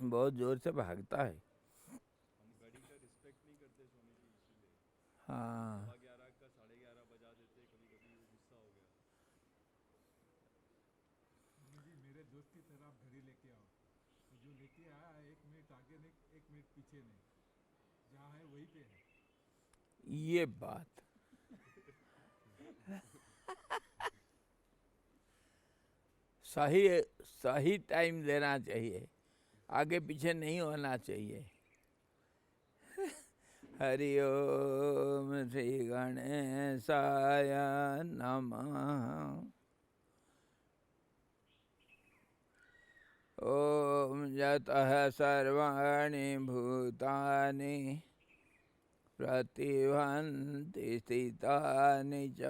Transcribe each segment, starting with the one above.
बहुत जोर से भागता है। हम घड़ी का रिस्पेक्ट नहीं करते स्वामी जी, इसीलिए हाँ 11:15 का 11:30 बजा देते, कभी कभी वो गुस्सा हो गया। स्वामी जी मेरे दोस्त की तरह आप घड़ी लेके आओ, तो जो लेके आया 1 मिनट आगे नहीं 1 मिनट पीछे नहीं, जहाँ है वहीं पे है। ये बात सही सही टाइम देना चाहिए, आगे पीछे नहीं होना चाहिए। हरि ओम श्री गणेशाय नमः। ओम यतः सर्वाणि भूतानि प्रतिभान्ति स्थितानि च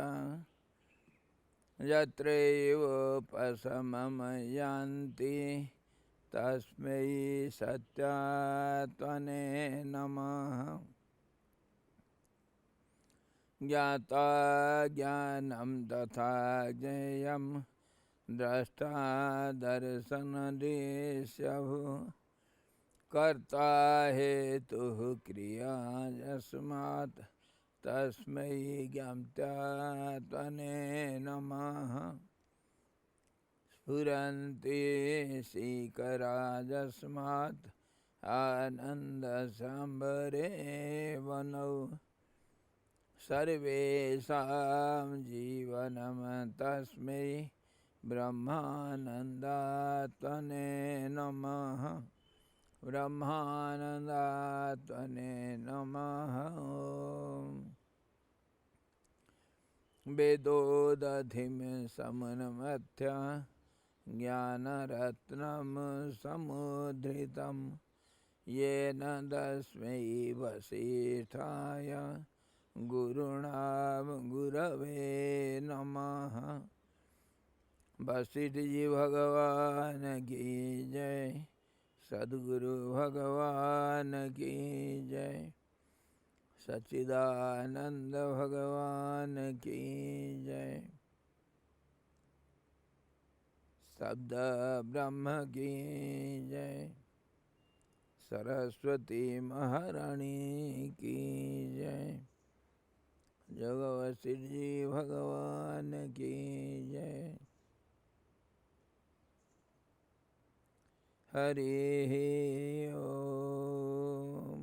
यत्रैवोपशमं यान्ति तस्मै सत्यात्मने नमः। ज्ञाता ज्ञानं तथा ज्ञेयं द्रष्टा दर्शनदृश्यः कर्ता हेतुः क्रिया यस्मात् तस्मै ज्ञात्यात्मने नमः। स्फुरन्ति सीकराजस्मात् आनन्दसाम्बरे वनौ सर्वेषां जीवनं तस्मै ब्रह्मानन्दात्मने नमः। ब्रह्मानन्दात्मने नमः। वेदोदधिं समन्मथ्य ज्ञानरत्नं समुद्धृतं येन तस्मै वसिष्ठाय गुरवे नमः। वशिष्ठ जी भगवान की जय, सद्गुरु भगवान की जय, सच्चिदानंद भगवान की जय, शब्द ब्रह्म की जय, सरस्वती महारानी की जय, जगवशिष्ठ जी भगवान की जय। हरि ओम।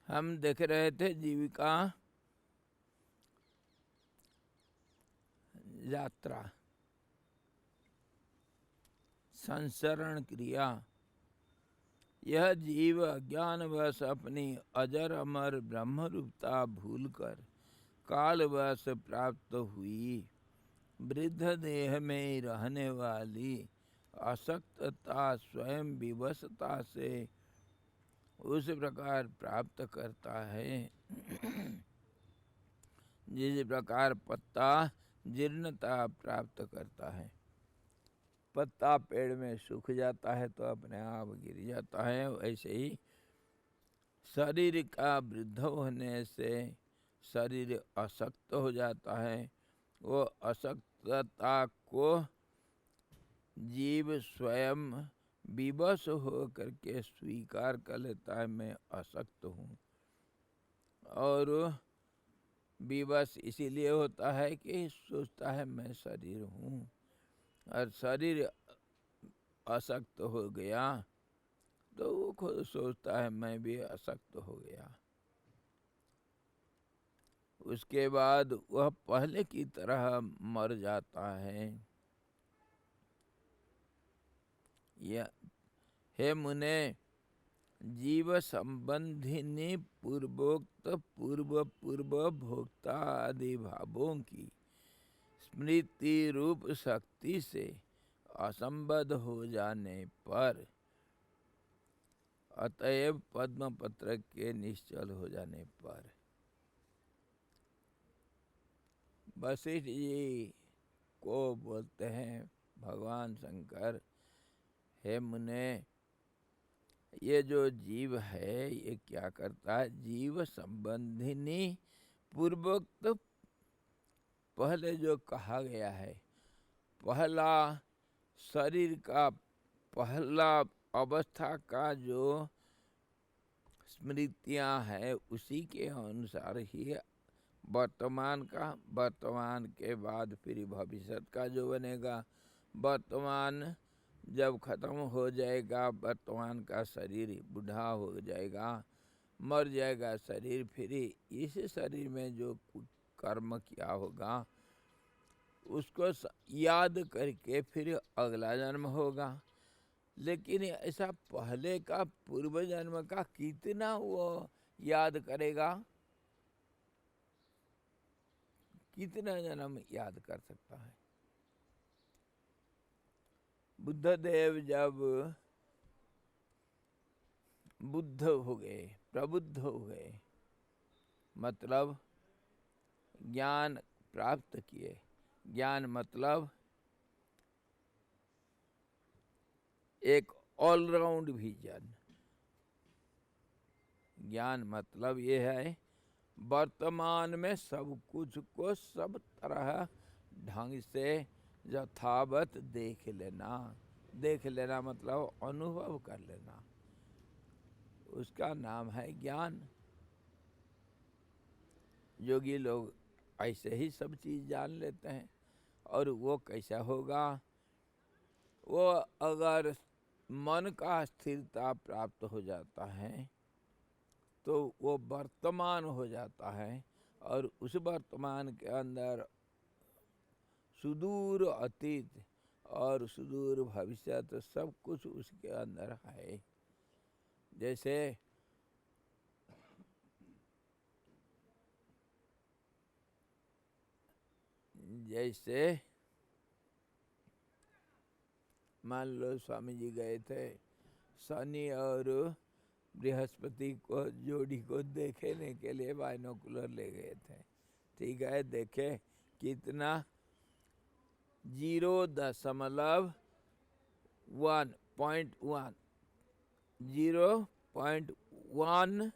हम देख रहे थे जीविका यात्रा, संसरण क्रिया। यह जीव ज्ञानवश अपनी अजर अमर ब्रह्मरूपता भूलकर कालवश प्राप्त हुई वृद्ध देह में रहने वाली असक्तता स्वयं विवशता से उस प्रकार प्राप्त करता है जिस प्रकार पत्ता जीर्णता प्राप्त करता है। पत्ता पेड़ में सूख जाता है तो अपने आप गिर जाता है, वैसे ही शरीर का वृद्ध होने से शरीर अशक्त हो जाता है। वो अशक्तता को जीव स्वयं विवश हो करके स्वीकार कर लेता है, मैं अशक्त हूँ। और विवश इसीलिए होता है कि सोचता है मैं शरीर हूँ, और शरीर अशक्त हो गया तो वो खुद सोचता है मैं भी अशक्त हो गया। उसके बाद वह पहले की तरह मर जाता है। या हे मुने, जीव संबंधिनी पूर्वोक्त पूर्व पूर्व भोक्ता आदि भावों की स्मृति रूप शक्ति से असंबद्ध हो जाने पर, अतएव पद्म पत्र के निश्चल हो जाने पर, वशिष्ठ जी को बोलते हैं भगवान शंकर, हे मुने, ये जो जीव है ये क्या करता है? जीव संबंधिनी पूर्वोक्त, पहले जो कहा गया है, पहला शरीर का पहला अवस्था का जो स्मृतियां है उसी के अनुसार ही वर्तमान का, वर्तमान के बाद फिर भविष्य का जो बनेगा, वर्तमान जब खत्म हो जाएगा, वर्तमान का शरीर बूढ़ा हो जाएगा, मर जाएगा शरीर, फिर इस शरीर में जो कर्म किया होगा उसको याद करके फिर अगला जन्म होगा। लेकिन ऐसा पहले का पूर्व जन्म का कितना वो याद करेगा? कितना जन्म याद कर सकता है? बुद्धदेव जब बुद्ध हो गए, प्रबुद्ध हो गए, मतलब ज्ञान प्राप्त किए। ज्ञान मतलब एक ऑलराउंड विजन। ज्ञान मतलब ये है वर्तमान में सब कुछ को सब तरह ढंग से यथावत देख लेना। देख लेना मतलब अनुभव कर लेना, उसका नाम है ज्ञान। योगी लोग ऐसे ही सब चीज़ जान लेते हैं। और वो कैसा होगा? वो अगर मन का स्थिरता प्राप्त हो जाता है तो वो वर्तमान हो जाता है, और उस वर्तमान के अंदर सुदूर अतीत और सुदूर भविष्य तो सब कुछ उसके अंदर है। जैसे मान लो स्वामी जी गए थे, शनि और बृहस्पति को जोड़ी को देखने के लिए बाइनोकुलर ले गए थे। ठीक है, देखे कितना 0.1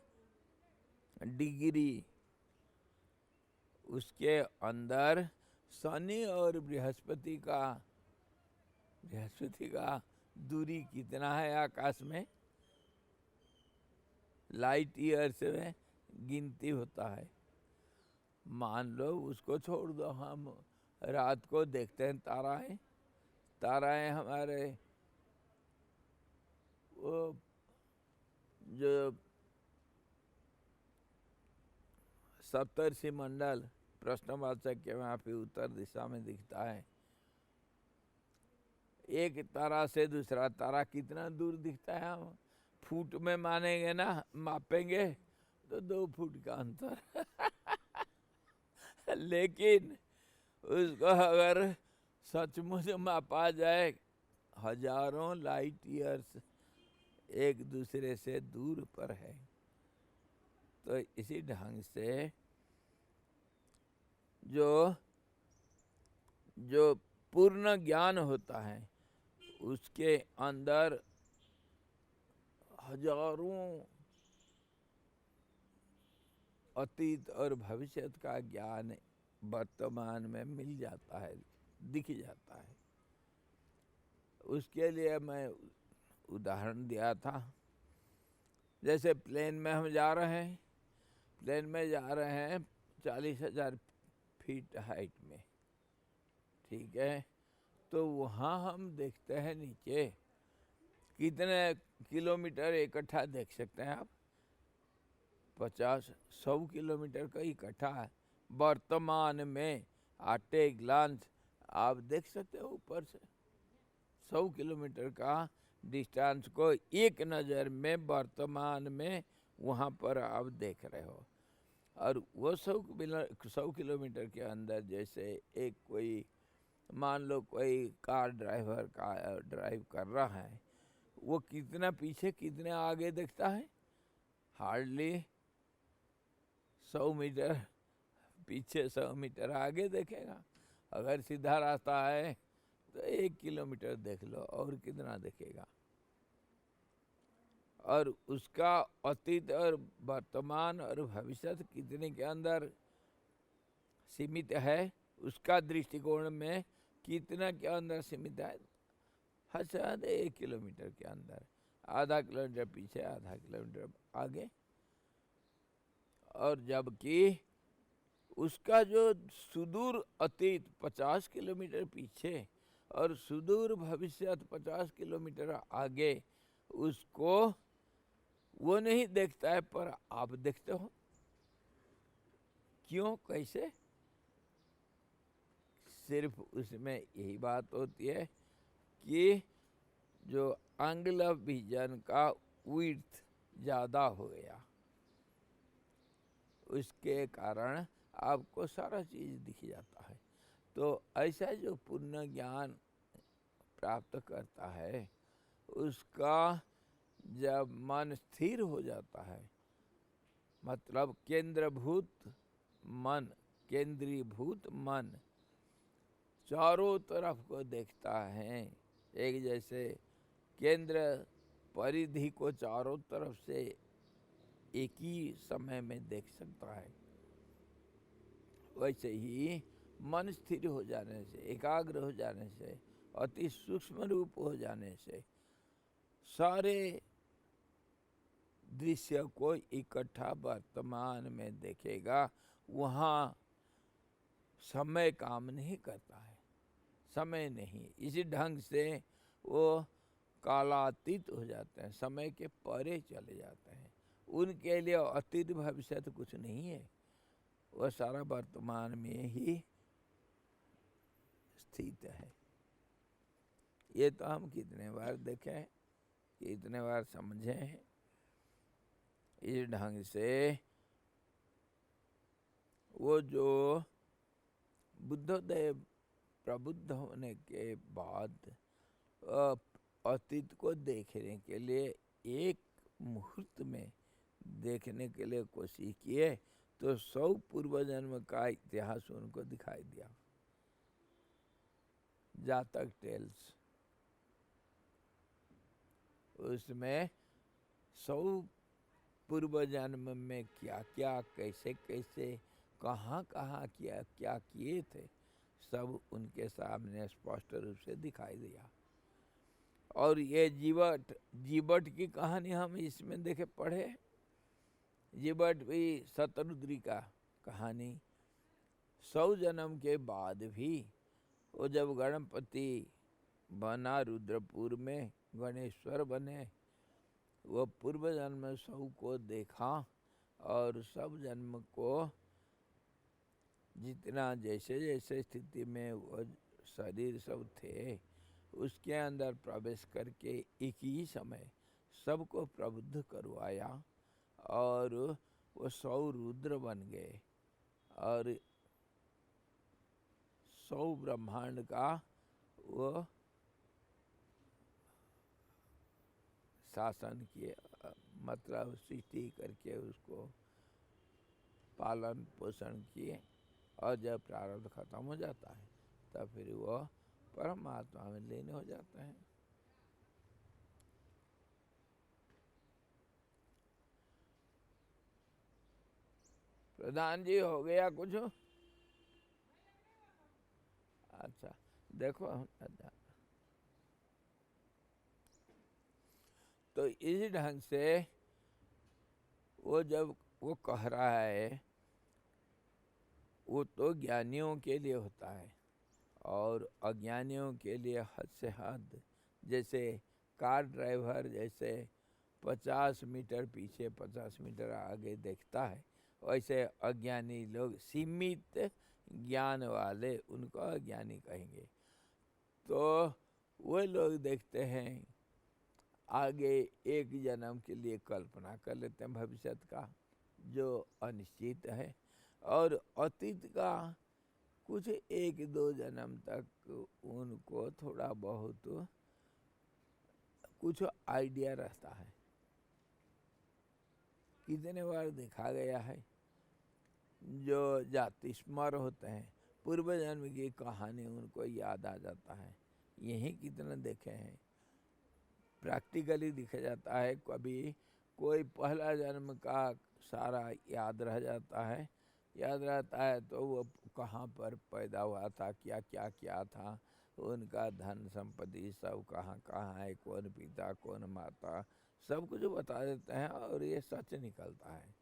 डिग्री उसके अंदर शनि और बृहस्पति का दूरी कितना है आकाश में? लाइट ईयर से गिनती होता है। मान लो उसको छोड़ दो, हम रात को देखते हैं ताराएं हमारे वो जो सप्तर्षि मंडल प्रश्नवाचक के वहाँ पे उत्तर दिशा में दिखता है। एक तारा से दूसरा तारा कितना दूर दिखता है? हम फुट में मानेंगे ना, मापेंगे तो 2 फुट का अंतर लेकिन उसको अगर सचमुच मापा जाए, हजारों लाइट ईयर्स एक दूसरे से दूर पर है। तो इसी ढंग से जो पूर्ण ज्ञान होता है उसके अंदर हजारों अतीत और भविष्य का ज्ञान वर्तमान में मिल जाता है, दिख जाता है। उसके लिए मैं उदाहरण दिया था, जैसे प्लेन में हम जा रहे हैं, 40,000 फीट हाइट में, ठीक है, तो वहाँ हम देखते हैं नीचे कितने किलोमीटर इकट्ठा देख सकते हैं आप? 50-100 किलोमीटर का इकट्ठा वर्तमान में एट ए ग्लांस आप देख सकते हो ऊपर से 100 किलोमीटर का डिस्टेंस को एक नज़र में वर्तमान में वहाँ पर आप देख रहे हो। और वो 100 किलोमीटर के अंदर जैसे एक कोई मान लो कोई कार ड्राइवर का ड्राइव कर रहा है, वो कितना पीछे कितने आगे देखता है? हार्डली 100 मीटर पीछे, 100 मीटर आगे देखेगा। अगर सीधा रास्ता है तो 1 किलोमीटर देख लो और कितना देखेगा। और उसका अतीत और वर्तमान और भविष्य कितने के अंदर सीमित है, उसका दृष्टिकोण में कितना के अंदर सीमित है? हद से हद 1 किलोमीटर के अंदर, आधा किलोमीटर पीछे, आधा किलोमीटर आगे। और जबकि उसका जो सुदूर अतीत 50 किलोमीटर पीछे और सुदूर भविष्य 50 किलोमीटर आगे, उसको वो नहीं देखता है, पर आप देखते हो। क्यों, कैसे? सिर्फ उसमें यही बात होती है कि जो एंगल ऑफ विजन का विड्थ ज़्यादा हो गया, उसके कारण आपको सारा चीज़ दिख जाता है। तो ऐसा जो पूर्ण ज्ञान प्राप्त करता है, उसका जब मन स्थिर हो जाता है, मतलब केंद्रीभूत मन, केंद्रीभूत मन चारों तरफ को देखता है। एक जैसे केंद्र परिधि को चारों तरफ से एक ही समय में देख सकता है, वैसे ही मन स्थिर हो जाने से, एकाग्र हो जाने से, अति सूक्ष्म रूप हो जाने से सारे दृश्य को इकट्ठा वर्तमान में देखेगा। वहाँ समय काम नहीं करता है, समय नहीं। इसी ढंग से वो कालातीत हो जाते हैं, समय के परे चले जाते हैं। उनके लिए अतीत भविष्य तो कुछ नहीं है, वह सारा वर्तमान में ही स्थित है। ये तो हम कितने बार देखे हैं, कितने बार समझे हैं। इस ढंग से वो जो बुद्धोदय प्रबुद्ध होने के बाद अतीत को देखने के लिए एक मुहूर्त में देखने के लिए कोशिश किए, तो 100 पूर्व जन्म का इतिहास उनको दिखाई दिया। जातक टेल्स, उसमें 100 पूर्व जन्म में क्या क्या, कैसे कैसे, कहाँ कहाँ किया, क्या किए थे, सब उनके सामने स्पष्ट रूप से दिखाई दिया। और ये जीवट की कहानी हम इसमें देखे पढ़े। जीवट भी शतरुद्री का कहानी। 100 जन्म के बाद भी वो जब गणपति बना रुद्रपुर में, गणेश्वर बने, वो पूर्व जन्म 100 को देखा और सब जन्म को जितना जैसे जैसे स्थिति में वो शरीर सब थे, उसके अंदर प्रवेश करके एक ही समय सबको प्रबुद्ध करवाया और वो 100 रुद्र बन गए और 100 ब्रह्मांड का वो शासन किए, मतलब सृष्टि करके उसको पालन पोषण किए। और जब प्रारब्ध खत्म हो जाता है तब फिर वो परमात्मा में लीन हो जाते हैं। प्रधान जी हो गया कुछ? अच्छा देखो, तो इस ढंग से वो जब वो कह रहा है, वो तो ज्ञानियों के लिए होता है और अज्ञानियों के लिए हद से हद, जैसे कार ड्राइवर जैसे 50 मीटर पीछे 50 मीटर आगे देखता है, वैसे अज्ञानी लोग, सीमित ज्ञान वाले, उनको अज्ञानी कहेंगे। तो वो लोग देखते हैं आगे एक जन्म के लिए कल्पना कर लेते हैं भविष्य का जो अनिश्चित है, और अतीत का कुछ 1-2 जन्म तक उनको थोड़ा बहुत कुछ आइडिया रहता है। कितने बार देखा गया है जो जाति स्मर होते हैं, पूर्व जन्म की कहानी उनको याद आ जाता है। यही कितने देखे हैं, प्रैक्टिकली दिखा जाता है। कभी कोई पहला जन्म का सारा याद रह जाता है, याद रहता है तो वो कहाँ पर पैदा हुआ था, क्या क्या क्या था, उनका धन संपत्ति सब कहाँ कहाँ है, कौन पिता कौन माता, सब कुछ बता देते हैं और ये सच निकलता है।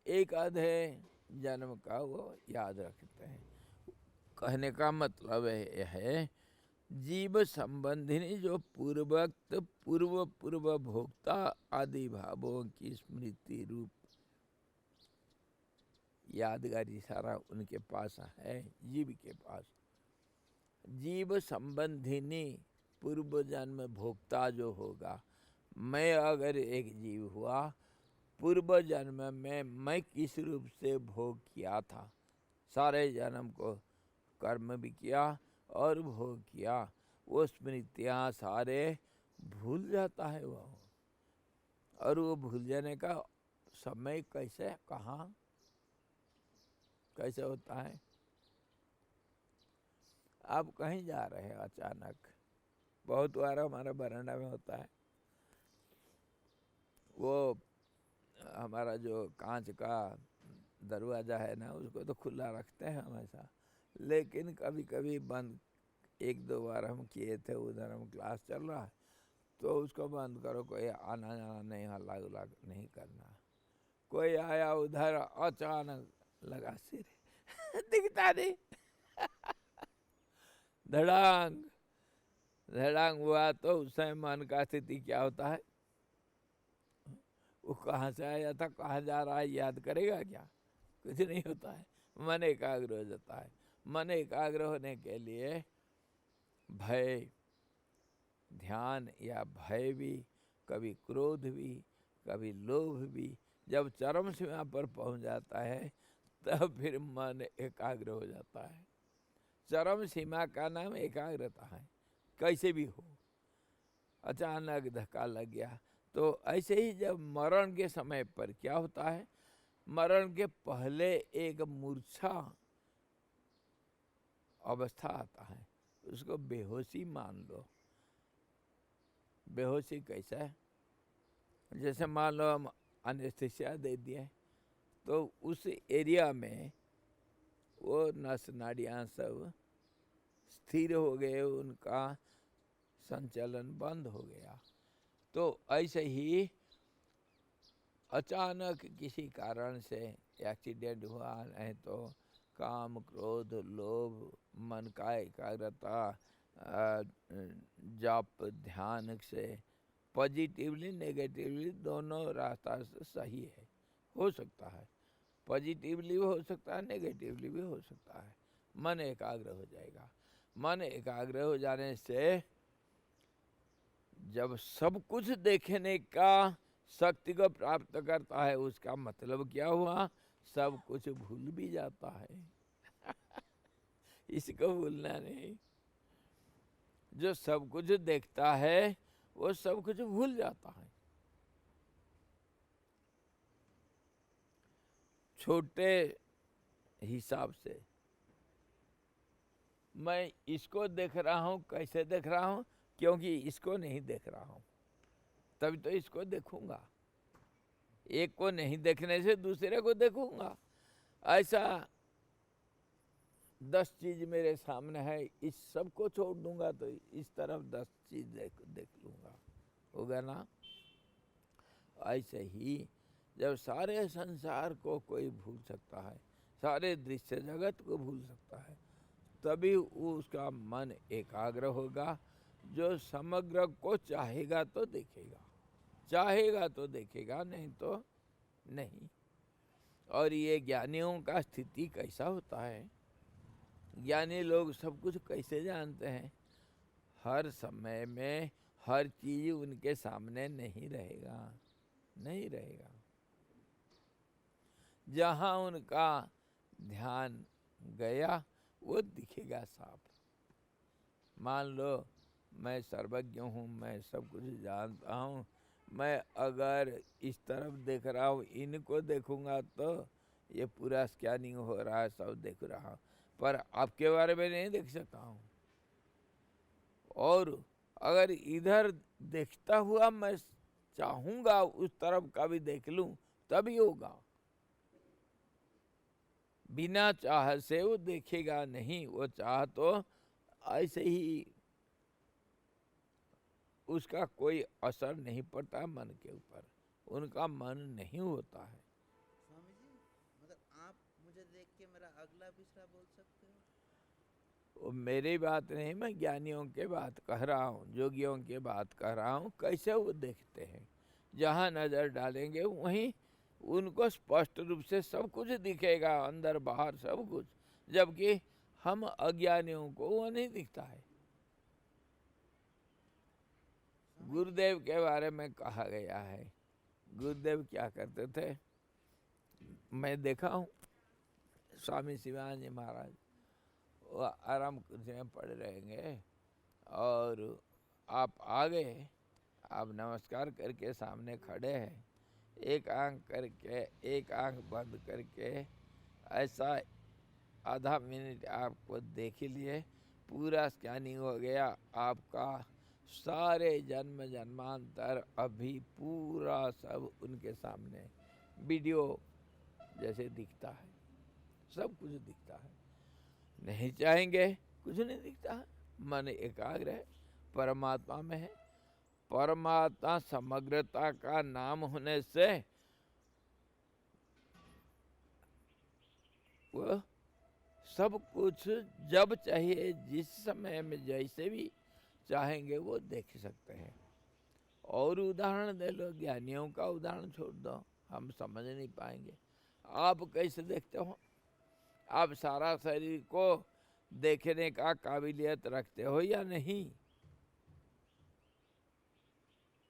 एक आधे जन्म का वो याद रखते हैं। कहने का मतलब यह है, जीव संबंधिनी जो पूर्वोक्त पूर्व भोक्ता आदि भावों की स्मृति रूप यादगारी सारा उनके पास है, जीव के पास। जीव संबंधिनी पूर्व जन्म भोक्ता जो होगा, मैं अगर एक जीव हुआ, पूर्व जन्म में मैं किस रूप से भोग किया था, सारे जन्म को कर्म भी किया और भोग किया, वो स्मृतियाँ सारे भूल जाता है वो। और वो भूल जाने का समय कैसे, कहाँ, कैसे होता है? आप कहीं जा रहे हैं अचानक, बहुत बार हमारा बरामदा में होता है, वो हमारा जो कांच का दरवाज़ा है ना, उसको तो खुला रखते हैं हमेशा, लेकिन कभी कभी बंद, 1-2 बार हम किए थे, उधर हम क्लास चल रहा है तो उसको बंद करो, कोई आना जाना नहीं, हल्ला गुल्ला नहीं करना। कोई आया उधर, अचानक लगा सिर दिखता नहीं धड़ांग धड़ांग हुआ तो उस समय मन का स्थिति क्या होता है, वो कहाँ से आया था, कहाँ जा रहा है, याद करेगा क्या? कुछ नहीं होता है, मन एकाग्र हो जाता है। मन एकाग्र होने के लिए भय, ध्यान या भय भी, कभी क्रोध भी, कभी लोभ भी, जब चरम सीमा पर पहुंच जाता है तब फिर मन एकाग्र हो जाता है। चरम सीमा का नाम एकाग्रता है। कैसे भी हो, अचानक धक्का लग गया तो ऐसे ही जब मरण के समय पर क्या होता है, मरण के पहले एक मूर्छा अवस्था आता है, उसको बेहोशी मान लो। बेहोशी कैसा है? जैसे मान लो हम एनेस्थीसिया दे दिए तो उस एरिया में वो नस नाड़ियाँ सब स्थिर हो गए, उनका संचालन बंद हो गया। तो ऐसे ही अचानक किसी कारण से एक्सीडेंट हुआ, नहीं तो काम क्रोध लोभ, मन का एकाग्रता जाप ध्यान से, पॉजिटिवली नेगेटिवली दोनों रास्ता से सही है, हो सकता है, पॉजिटिवली भी हो सकता है, नेगेटिवली भी हो सकता है। मन एकाग्र हो जाएगा। मन एकाग्र हो जाने से जब सब कुछ देखने का शक्ति को प्राप्त करता है, उसका मतलब क्या हुआ, सब कुछ भूल भी जाता है इसको भूलना नहीं। जो सब कुछ देखता है वो सब कुछ भूल जाता है। छोटे हिसाब से मैं इसको देख रहा हूँ, कैसे देख रहा हूँ, क्योंकि इसको नहीं देख रहा हूँ, तभी तो इसको देखूंगा। एक को नहीं देखने से दूसरे को देखूंगा। ऐसा 10 चीज मेरे सामने है, इस सब को छोड़ दूंगा तो इस तरफ 10 चीज देख लूंगा, होगा ना? ऐसे ही जब सारे संसार को कोई भूल सकता है, सारे दृश्य जगत को भूल सकता है, तभी उसका मन एकाग्र होगा। जो समग्र को चाहेगा तो देखेगा, चाहेगा तो देखेगा, नहीं तो नहीं। और ये ज्ञानियों का स्थिति कैसा होता है, ज्ञानी लोग सब कुछ कैसे जानते हैं, हर समय में हर चीज उनके सामने नहीं रहेगा, नहीं रहेगा। जहाँ उनका ध्यान गया वो दिखेगा साफ। मान लो मैं सर्वज्ञ हूँ, मैं सब कुछ जानता हूँ, मैं अगर इस तरफ देख रहा हूँ, इनको देखूंगा तो ये पूरा स्कैनिंग हो रहा है, सब देख रहा हूँ, पर आपके बारे में नहीं देख सकता हूँ। और अगर इधर देखता हुआ मैं चाहूंगा उस तरफ का भी देख लूं तभी होगा। बिना चाह से वो देखेगा नहीं। वो चाह तो ऐसे ही उसका कोई असर नहीं पड़ता मन के ऊपर, उनका मन नहीं होता है। स्वामी जी, मतलब आप मुझे देख के मेरा अगला पिछला बोल सकते हो? वो मेरी बात नहीं, मैं ज्ञानियों के बात कह रहा हूँ, जोगियों के बात कह रहा हूँ, कैसे वो देखते हैं। जहाँ नजर डालेंगे वहीं उनको स्पष्ट रूप से सब कुछ दिखेगा, अंदर बाहर सब कुछ, जबकि हम अज्ञानियों को वो नहीं दिखता है। गुरुदेव के बारे में कहा गया है, गुरुदेव क्या करते थे, मैं देखा हूँ स्वामी शिवानंद महाराज वो आराम कुर्सी में पड़े रहेंगे और आप आ गए, आप नमस्कार करके सामने खड़े हैं, एक आंख करके एक आंख बंद करके ऐसा आधा मिनट आपको देख लिए, पूरा स्कैनिंग हो गया आपका, सारे जन्म जन्मांतर अभी पूरा सब उनके सामने वीडियो जैसे दिखता है, सब कुछ दिखता है। नहीं चाहेंगे कुछ नहीं दिखता है, मन एकाग्र है, परमात्मा में है। परमात्मा समग्रता का नाम होने से वो सब कुछ जब चाहिए जिस समय में जैसे भी चाहेंगे वो देख सकते हैं। और उदाहरण दे लो, ज्ञानियों का उदाहरण छोड़ दो, हम समझ नहीं पाएंगे। आप कैसे देखते हो? आप सारा शरीर को देखने का काबिलियत रखते हो या नहीं?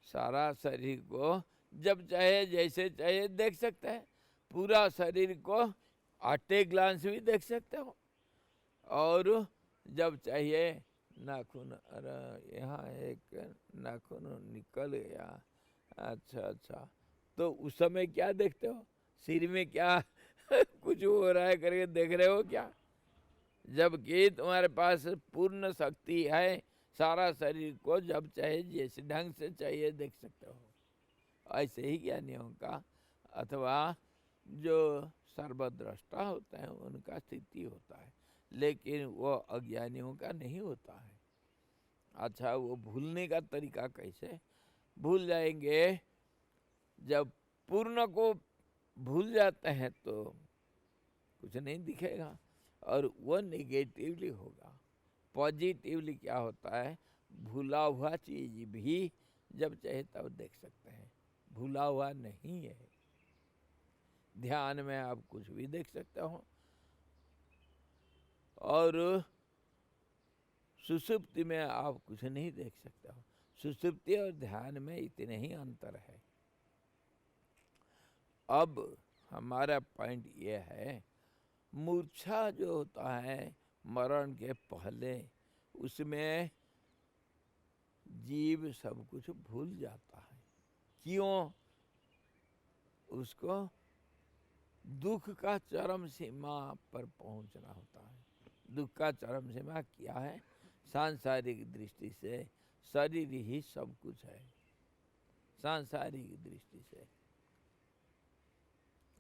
सारा शरीर को जब चाहे जैसे चाहे देख सकते हैं, पूरा शरीर को आटे ग्लांस भी देख सकते हो। और जब चाहिए नाखून, अरे यहाँ एक नाखून निकल गया, अच्छा, तो उस समय क्या देखते हो? सिर में क्या कुछ हो रहा है करके देख रहे हो क्या? जबकि तुम्हारे पास पूर्ण शक्ति है, सारा शरीर को जब चाहे जिस ढंग से चाहिए देख सकते हो। ऐसे ही ज्ञानियों का अथवा जो सर्वद्रष्टा होते हैं उनका स्थिति होता है, लेकिन वो अज्ञानियों का नहीं होता है। अच्छा, वो भूलने का तरीका कैसे? भूल जाएंगे, जब पूर्ण को भूल जाते हैं तो कुछ नहीं दिखेगा, और वो निगेटिवली होगा। पॉजिटिवली क्या होता है, भूला हुआ चीज भी जब चाहे तब देख सकते हैं, भूला हुआ नहीं है। ध्यान में आप कुछ भी देख सकते हो, और सुषुप्ति में आप कुछ नहीं देख सकते हो। सुषुप्ति और ध्यान में इतने ही अंतर है। अब हमारा पॉइंट ये है, मूर्छा जो होता है मरण के पहले, उसमें जीव सब कुछ भूल जाता है। क्यों? उसको दुख का चरम सीमा पर पहुंचना होता है। दुख का चरम सीमा क्या है? सांसारिक दृष्टि से शरीर ही सब कुछ है, सांसारिक दृष्टि से।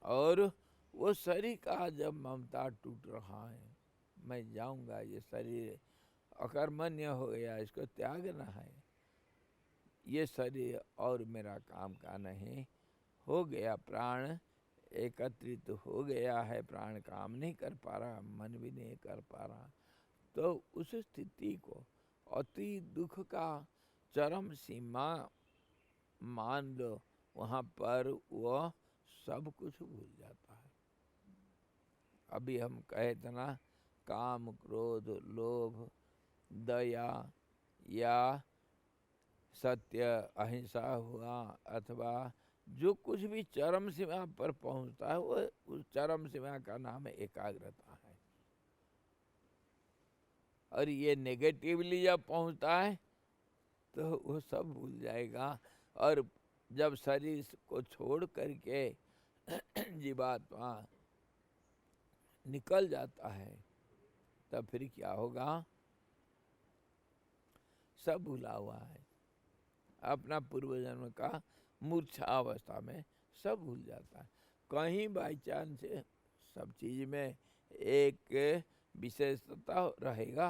और वो शरीर का जब ममता टूट रहा है, मैं जाऊंगा, ये शरीर अकर्मण्य हो गया, इसको त्यागना है, ये शरीर और मेरा काम का नहीं हो गया, प्राण एकत्रित हो गया है, प्राण काम नहीं कर पा रहा, मन भी नहीं कर पा रहा, तो उस स्थिति को अति दुख का चरम सीमा मान लो, वहाँ पर वो सब कुछ भूल जाता है। अभी हम कहे थे ना, काम क्रोध लोभ दया या सत्य, अहिंसा हुआ, अथवा जो कुछ भी चरम सीमा पर पहुंचता है वो उस चरम सीमा का नाम एकाग्रता है। और ये नेगेटिवली जब पहुंचता है तो वो सब भूल जाएगा। और जब शरीर को छोड़ करके जीवात्मा निकल जाता है तब फिर क्या होगा? सब भूला हुआ है। अपना पूर्व जन्म का मूर्छा अवस्था में सब भूल जाता है। कहीं बाई चांस सब चीज में एक विशेषता रहेगा।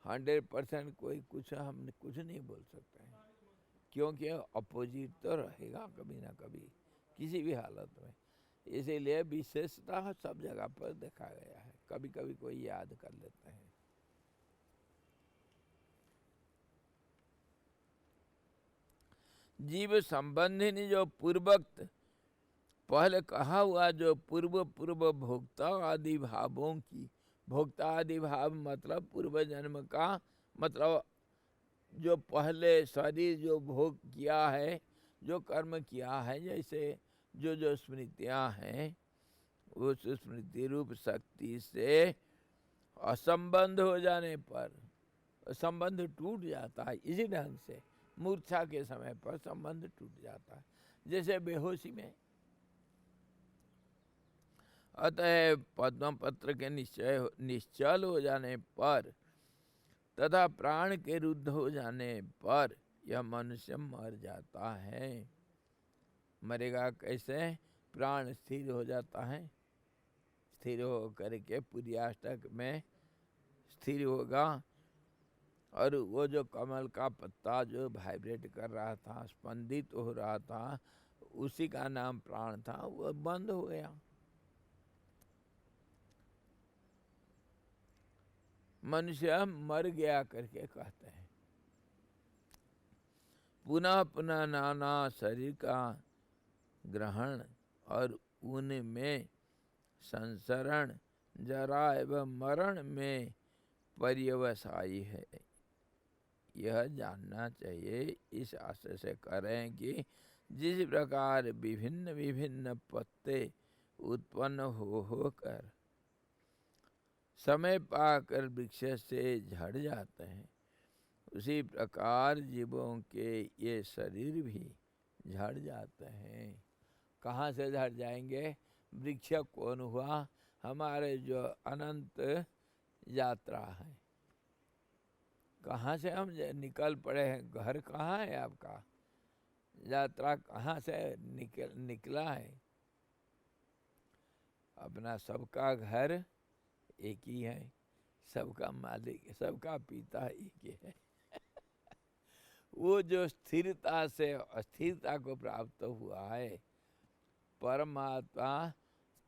100% कोई कुछ हम कुछ नहीं बोल सकते हैं, क्योंकि अपोजिट तो रहेगा कभी ना कभी किसी भी हालत में। इसीलिए विशेषता सब जगह पर देखा गया है। कभी कभी कोई याद कर लेते हैं। जीव संबंधी जो पूर्वक्त पहले कहा हुआ जो पूर्व पूर्व भोक्ता आदि भावों की, भोक्ता आदि भाव मतलब पूर्व जन्म का मतलब जो पहले शरीर जो भोग किया है, जो कर्म किया है, जैसे जो जो स्मृतियां हैं उस स्मृति रूप शक्ति से असंबंध हो जाने पर संबंध टूट जाता है। इसी ढंग से मूर्छा के समय पर संबंध टूट जाता है, जैसे बेहोशी में। अतः पद्म पत्र के निश्चल हो जाने पर तथा प्राण के रुद्ध हो जाने पर यह मनुष्य मर जाता है। मरेगा कैसे? प्राण स्थिर हो जाता है, स्थिर हो करके पुर्याष्टक में स्थिर होगा। और वो जो कमल का पत्ता जो वाइब्रेट कर रहा था, स्पंदित हो रहा था, उसी का नाम प्राण था, वो बंद हो गया। मनुष्य मर गया करके कहते हैं। पुनः पुनः नाना शरीर का ग्रहण और उनमें संसरण, जरा एवं मरण में पर्यवसायी है। यह जानना चाहिए, इस आशय से करें कि जिस प्रकार विभिन्न विभिन्न पत्ते उत्पन्न होकर समय पाकर वृक्ष से झड़ जाते हैं, उसी प्रकार जीवों के ये शरीर भी झड़ जाते हैं। कहाँ से झड़ जाएंगे? वृक्ष कौन हुआ? हमारे जो अनंत यात्रा है, कहाँ से हम निकल पड़े हैं? घर कहाँ है आपका? यात्रा कहाँ से निकला है? अपना सबका घर एक ही है, सबका मालिक, सबका पिता एक ही है। वो जो स्थिरता से अस्थिरता को प्राप्त हुआ है, परमात्मा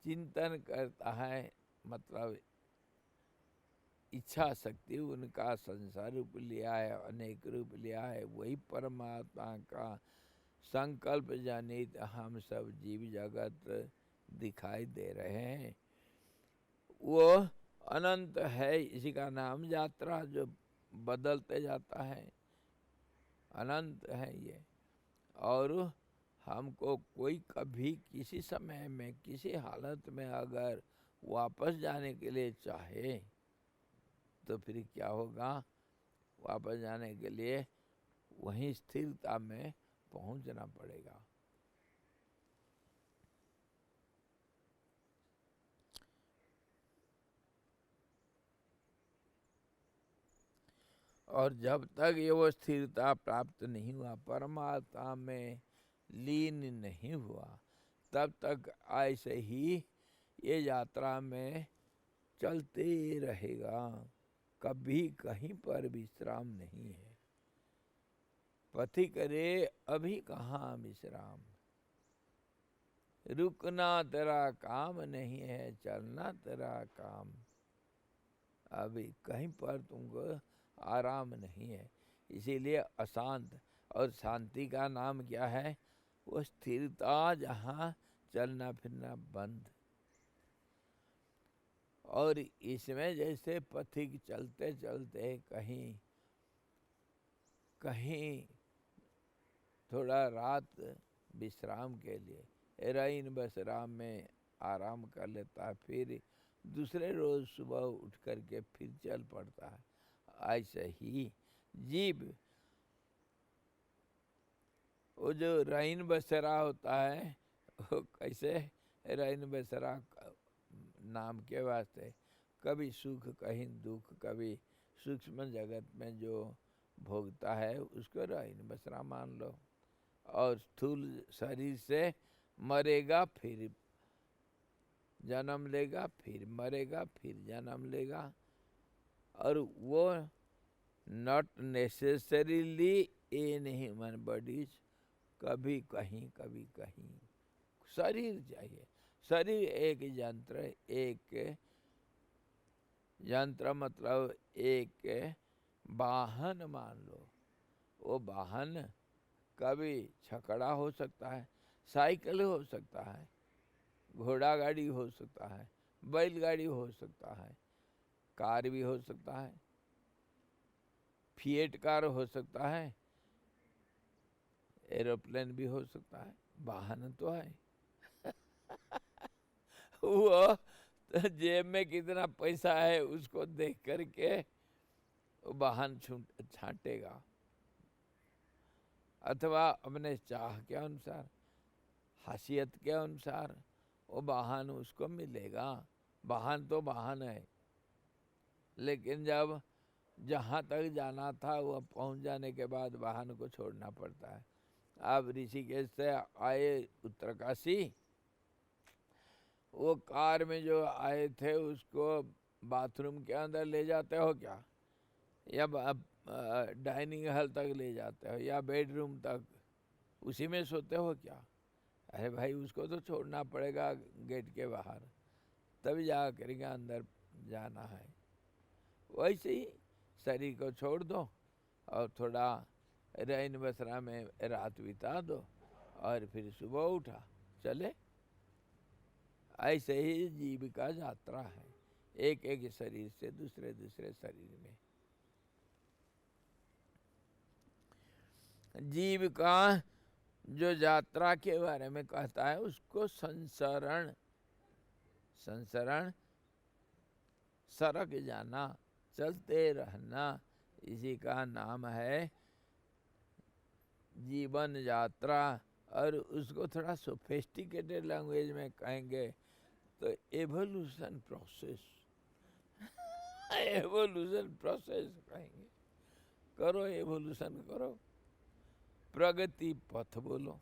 चिंतन करता है, मतलब इच्छा शक्ति उनका संसार रूप लिया है, अनेक रूप लिया है। वही परमात्मा का संकल्प जनित हम सब जीव जगत दिखाई दे रहे हैं। वो अनंत है, इसी का नाम यात्रा, जो बदलते जाता है, अनंत है ये। और हमको कोई कभी किसी समय में किसी हालत में अगर वापस जाने के लिए चाहे तो फिर क्या होगा? वापस जाने के लिए वहीं स्थिरता में पहुंचना पड़ेगा। और जब तक ये वो स्थिरता प्राप्त नहीं हुआ, परमात्मा में लीन नहीं हुआ, तब तक ऐसे ही ये यात्रा में चलते रहेगा। कभी कहीं पर विश्राम नहीं है। पथि करे अभी कहाँ विश्राम, रुकना तेरा काम नहीं है, चलना तेरा काम। अभी कहीं पर तुमको आराम नहीं है। इसीलिए अशांत, और शांति का नाम क्या है? वो स्थिरता, जहाँ चलना फिरना बंद। और इसमें जैसे पथिक चलते चलते कहीं कहीं थोड़ा रात विश्राम के लिए रईन बसराम में आराम कर लेता है, फिर दूसरे रोज सुबह उठ कर के फिर चल पड़ता है। ऐसे ही जीव वो जो रईन बसेरा होता है, वो कैसे रईन बसेरा नाम के वास्ते कभी सुख कहीं दुख, कभी सूक्ष्म जगत में जो भोगता है उसको रईन बसेरा मान लो। और स्थूल शरीर से मरेगा, फिर जन्म लेगा, फिर मरेगा, फिर जन्म लेगा। और वो not necessarily in human bodies, कभी कहीं कभी कहीं शरीर चाहिए। शरीर एक यंत्र, एक यंत्र मतलब एक वाहन मान लो। वो वाहन कभी छकड़ा हो सकता है, साइकिल हो सकता है, घोड़ा गाड़ी हो सकता है, बैलगाड़ी हो सकता है, कार भी हो सकता है, फिएट कार हो सकता है, एरोप्लेन भी हो सकता है। वाहन तो है। वो तो जेब में कितना पैसा है उसको देख करके वाहन छांटेगा, अथवा अपने चाह के अनुसार, हासियत के अनुसार वो वाहन उसको मिलेगा। वाहन तो वाहन है, लेकिन जब जहाँ तक जाना था वह पहुँच जाने के बाद वाहन को छोड़ना पड़ता है। आप ऋषिकेश से आए उत्तरकाशी, वो कार में जो आए थे उसको बाथरूम के अंदर ले जाते हो क्या, या डाइनिंग हॉल तक ले जाते हो, या बेडरूम तक, उसी में सोते हो क्या? अरे भाई उसको तो छोड़ना पड़ेगा गेट के बाहर, तभी जा करके अंदर जाना है। वैसे ही शरीर को छोड़ दो और थोड़ा रैन बसरा में रात बिता दो और फिर सुबह उठा चले। ऐसे ही जीव का यात्रा है, एक एक शरीर से दूसरे दूसरे शरीर में। जीव का जो यात्रा के बारे में कहता है उसको संसरण, संसरण सरक जाना, चलते रहना, इसी का नाम है जीवन यात्रा। और उसको थोड़ा सोफिस्टिकेटेड लैंग्वेज में कहेंगे तो एवोल्यूशन प्रोसेस, एवोल्यूशन प्रोसेस कहेंगे। करो एवोल्यूशन करो, प्रगति पथ बोलो।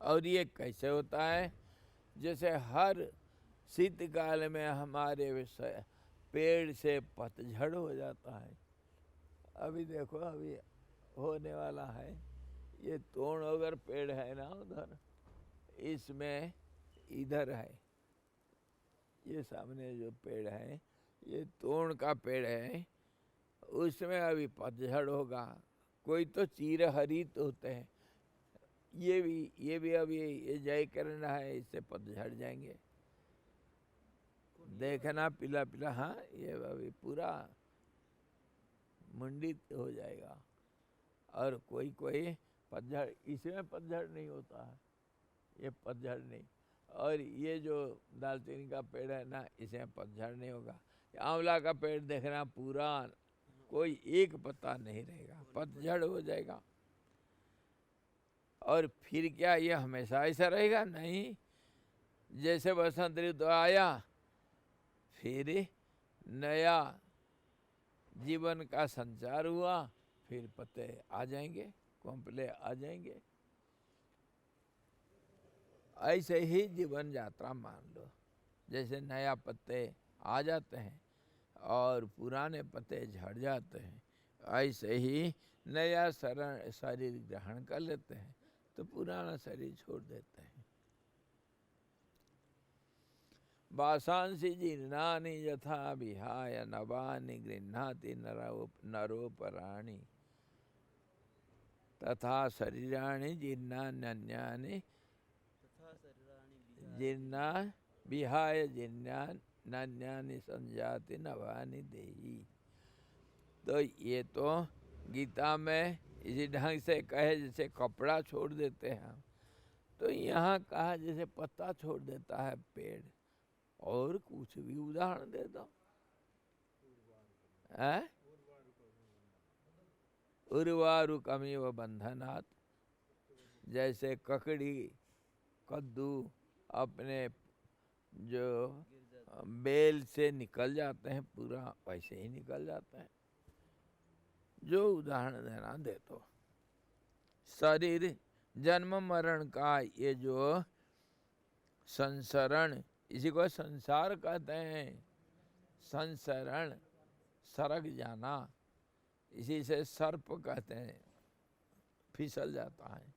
और ये कैसे होता है? जैसे हर शीतकाल में हमारे पेड़ से पतझड़ हो जाता है। अभी देखो अभी होने वाला है, ये तोड़ अगर पेड़ है ना उधर, इसमें इधर है, ये सामने जो पेड़ है ये तोड़ का पेड़ है, उसमें अभी पतझड़ होगा। कोई तो चीर हरित होते हैं, ये भी अभी ये जय करना है, इससे पतझड़ जाएंगे। देखना पीला पीला, हाँ ये अभी पूरा मुंडित हो जाएगा। और कोई कोई पतझड़, इसमें पतझड़ नहीं होता है, ये पतझड़ नहीं। और ये जो दालचीनी का पेड़ है ना, इसमें पतझड़ नहीं होगा। आंवला का पेड़ देखना पूरा कोई एक पत्ता नहीं रहेगा, पतझड़ हो जाएगा। और फिर क्या ये हमेशा ऐसा रहेगा? नहीं। जैसे बसंत ऋतु आया, फिर नया जीवन का संचार हुआ, फिर पत्ते आ जाएंगे, कोंपले आ जाएंगे। ऐसे ही जीवन यात्रा मान लो, जैसे नया पत्ते आ जाते हैं और पुराने पत्ते झड़ जाते हैं, ऐसे ही नया शरीर ग्रहण कर लेते हैं तो पुराना शरीर छोड़ देते हैं। वासांसि जीर्णानि यथा विहाय नवानि गृह्णाति नरोपराणि तथा शरीराणि जीर्णान्यानि जीर्णा विहाय जीर्णा नान्यानि संजाति नवानि देहि। तो ये तो गीता में इसी ढंग से कहे जैसे कपड़ा छोड़ देते हैं, तो यहाँ कहा जैसे पत्ता छोड़ देता है पेड़। और कुछ भी उदाहरण दे दो। उर्वारुकमिव बंधनात्, जैसे ककड़ी कद्दू अपने जो बेल से निकल जाते हैं पूरा, वैसे ही निकल जाते हैं। जो उदाहरण देना दे तो। शरीर जन्म मरण का ये जो संसरण, इसी को संसार कहते हैं। संसरण सरक जाना, इसी से सर्प कहते हैं, फिसल जाता है।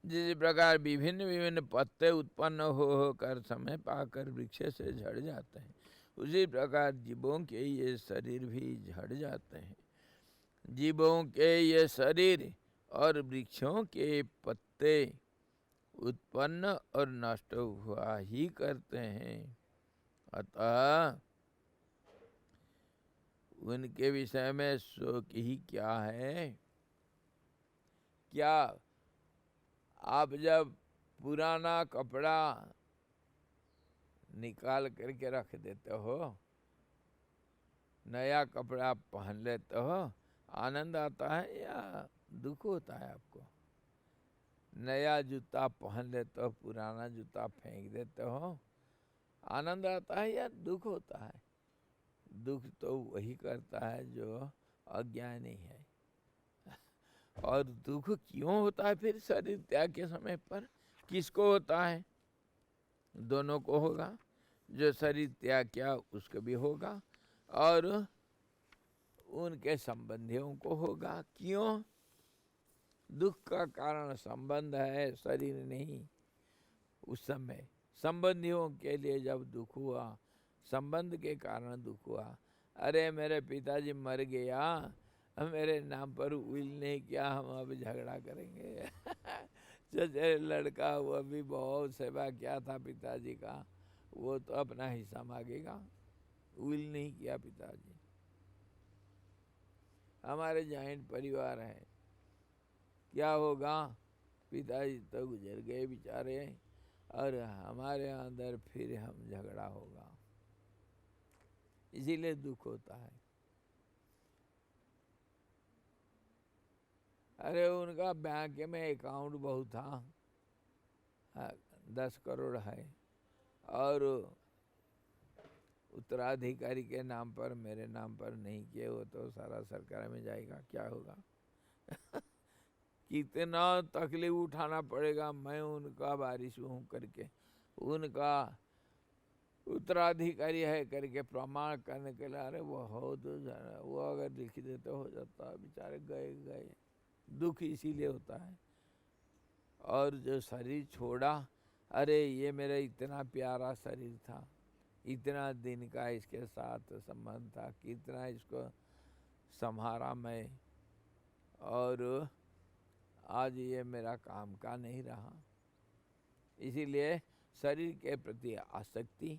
जिस प्रकार विभिन्न विभिन्न पत्ते उत्पन्न हो कर समय पाकर वृक्ष से झड़ जाते हैं, उसी प्रकार जीवों के ये शरीर भी झड़ जाते हैं। जीवों के ये शरीर और वृक्षों के पत्ते उत्पन्न और नष्ट हुआ ही करते हैं। अतः उनके विषय में शोक ही क्या है। क्या आप जब पुराना कपड़ा निकाल करके रख देते हो, नया कपड़ा पहन लेते हो, आनंद आता है या दुख होता है आपको? नया जूता पहन लेते हो, पुराना जूता फेंक देते हो, आनंद आता है या दुख होता है? दुख तो वही करता है जो अज्ञानी है। और दुख क्यों होता है फिर शरीर त्याग के समय पर? किसको होता है? दोनों को होगा। जो शरीर त्याग किया उसको भी होगा और उनके संबंधियों को होगा। क्यों? दुख का कारण संबंध है, शरीर नहीं। उस समय संबंधियों के लिए जब दुख हुआ, संबंध के कारण दुख हुआ। अरे मेरे पिताजी मर गया, मेरे नाम पर विल नहीं किया, हम अब झगड़ा करेंगे। चचे लड़का वो भी बहुत सेवा किया था पिताजी का, वो तो अपना हिस्सा मांगेगा, विल नहीं किया पिताजी। हमारे जॉइंट परिवार है, क्या होगा? पिताजी तो गुजर गए बेचारे, और हमारे अंदर फिर हम झगड़ा होगा, इसीलिए दुख होता है। अरे उनका बैंक में अकाउंट बहुत था, 10 करोड़ है, और उत्तराधिकारी के नाम पर मेरे नाम पर नहीं किए, वो तो सारा सरकार में जाएगा, क्या होगा? कितना तकलीफ उठाना पड़ेगा। मैं उनका वारिस हूँ करके, उनका उत्तराधिकारी है करके प्रमाण करने के लिए, अरे वो अगर लिख देते हो जाता, बेचारे गए। दुख इसीलिए होता है। और जो शरीर छोड़ा, अरे ये मेरा इतना प्यारा शरीर था, इतना दिन का इसके साथ संबंध था, कितना इसको संभारा मैं, और आज ये मेरा काम का नहीं रहा। इसीलिए शरीर के प्रति आसक्ति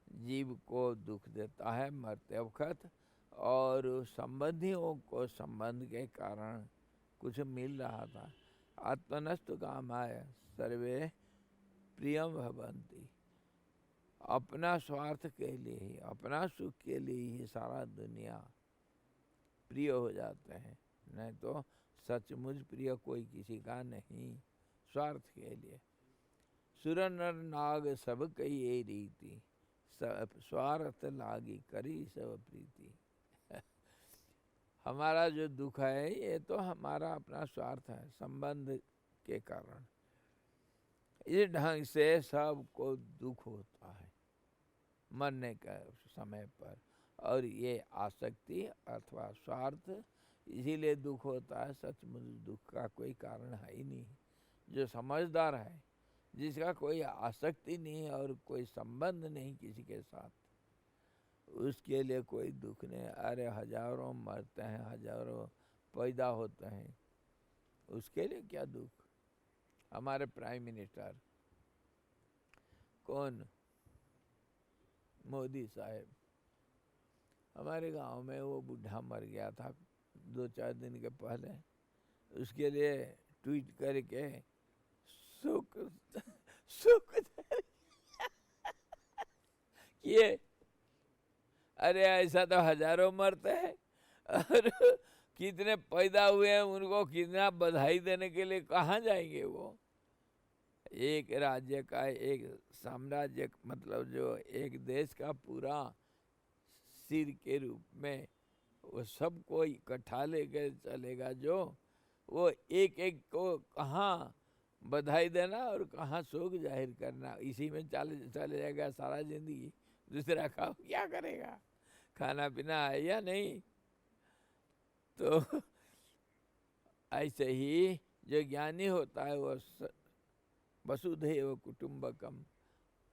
जीव को दुख देता है मरते वक्त, और संबंधियों को संबंध के कारण कुछ मिल रहा था। आत्मनस्तु कामाय सर्वे प्रियम भवन्ति। अपना स्वार्थ के लिए ही, अपना सुख के लिए ही सारा दुनिया प्रिय हो जाते हैं, नहीं तो सचमुच प्रिय कोई किसी का नहीं, स्वार्थ के लिए। सुर नर नाग सब कई ये रीति, स्वार्थ लागी करी सब प्रीति। हमारा जो दुख है ये तो हमारा अपना स्वार्थ है, संबंध के कारण। इस ढंग से सबको दुख होता है मरने का समय पर, और ये आसक्ति अथवा स्वार्थ, इसीलिए दुख होता है। सचमुच दुख का कोई कारण है ही नहीं। जो समझदार है, जिसका कोई आसक्ति नहीं और कोई संबंध नहीं किसी के साथ, उसके लिए कोई दुख नहीं। अरे हजारों मरते हैं, हजारों पैदा होते हैं, उसके लिए क्या दुख। हमारे प्राइम मिनिस्टर कौन, मोदी साहब, हमारे गांव में वो बूढ़ा मर गया था 2-4 दिन के पहले, उसके लिए ट्वीट करके सुख सुख किए। अरे ऐसा तो हजारों मरते हैं और कितने पैदा हुए हैं उनको कितना बधाई देने के लिए कहाँ जाएंगे वो। एक राज्य का, एक साम्राज्य, मतलब जो एक देश का पूरा सिर के रूप में वो सबको इकट्ठा लेकर चलेगा, जो वो एक एक को कहाँ बधाई देना और कहाँ शोक जाहिर करना, इसी में चले जाएगा सारा जिंदगी। दूसरा का क्या करेगा, खाना पीना है या नहीं। तो ऐसे ही जो ज्ञानी होता है वो वसुधैव कुटुंबकम,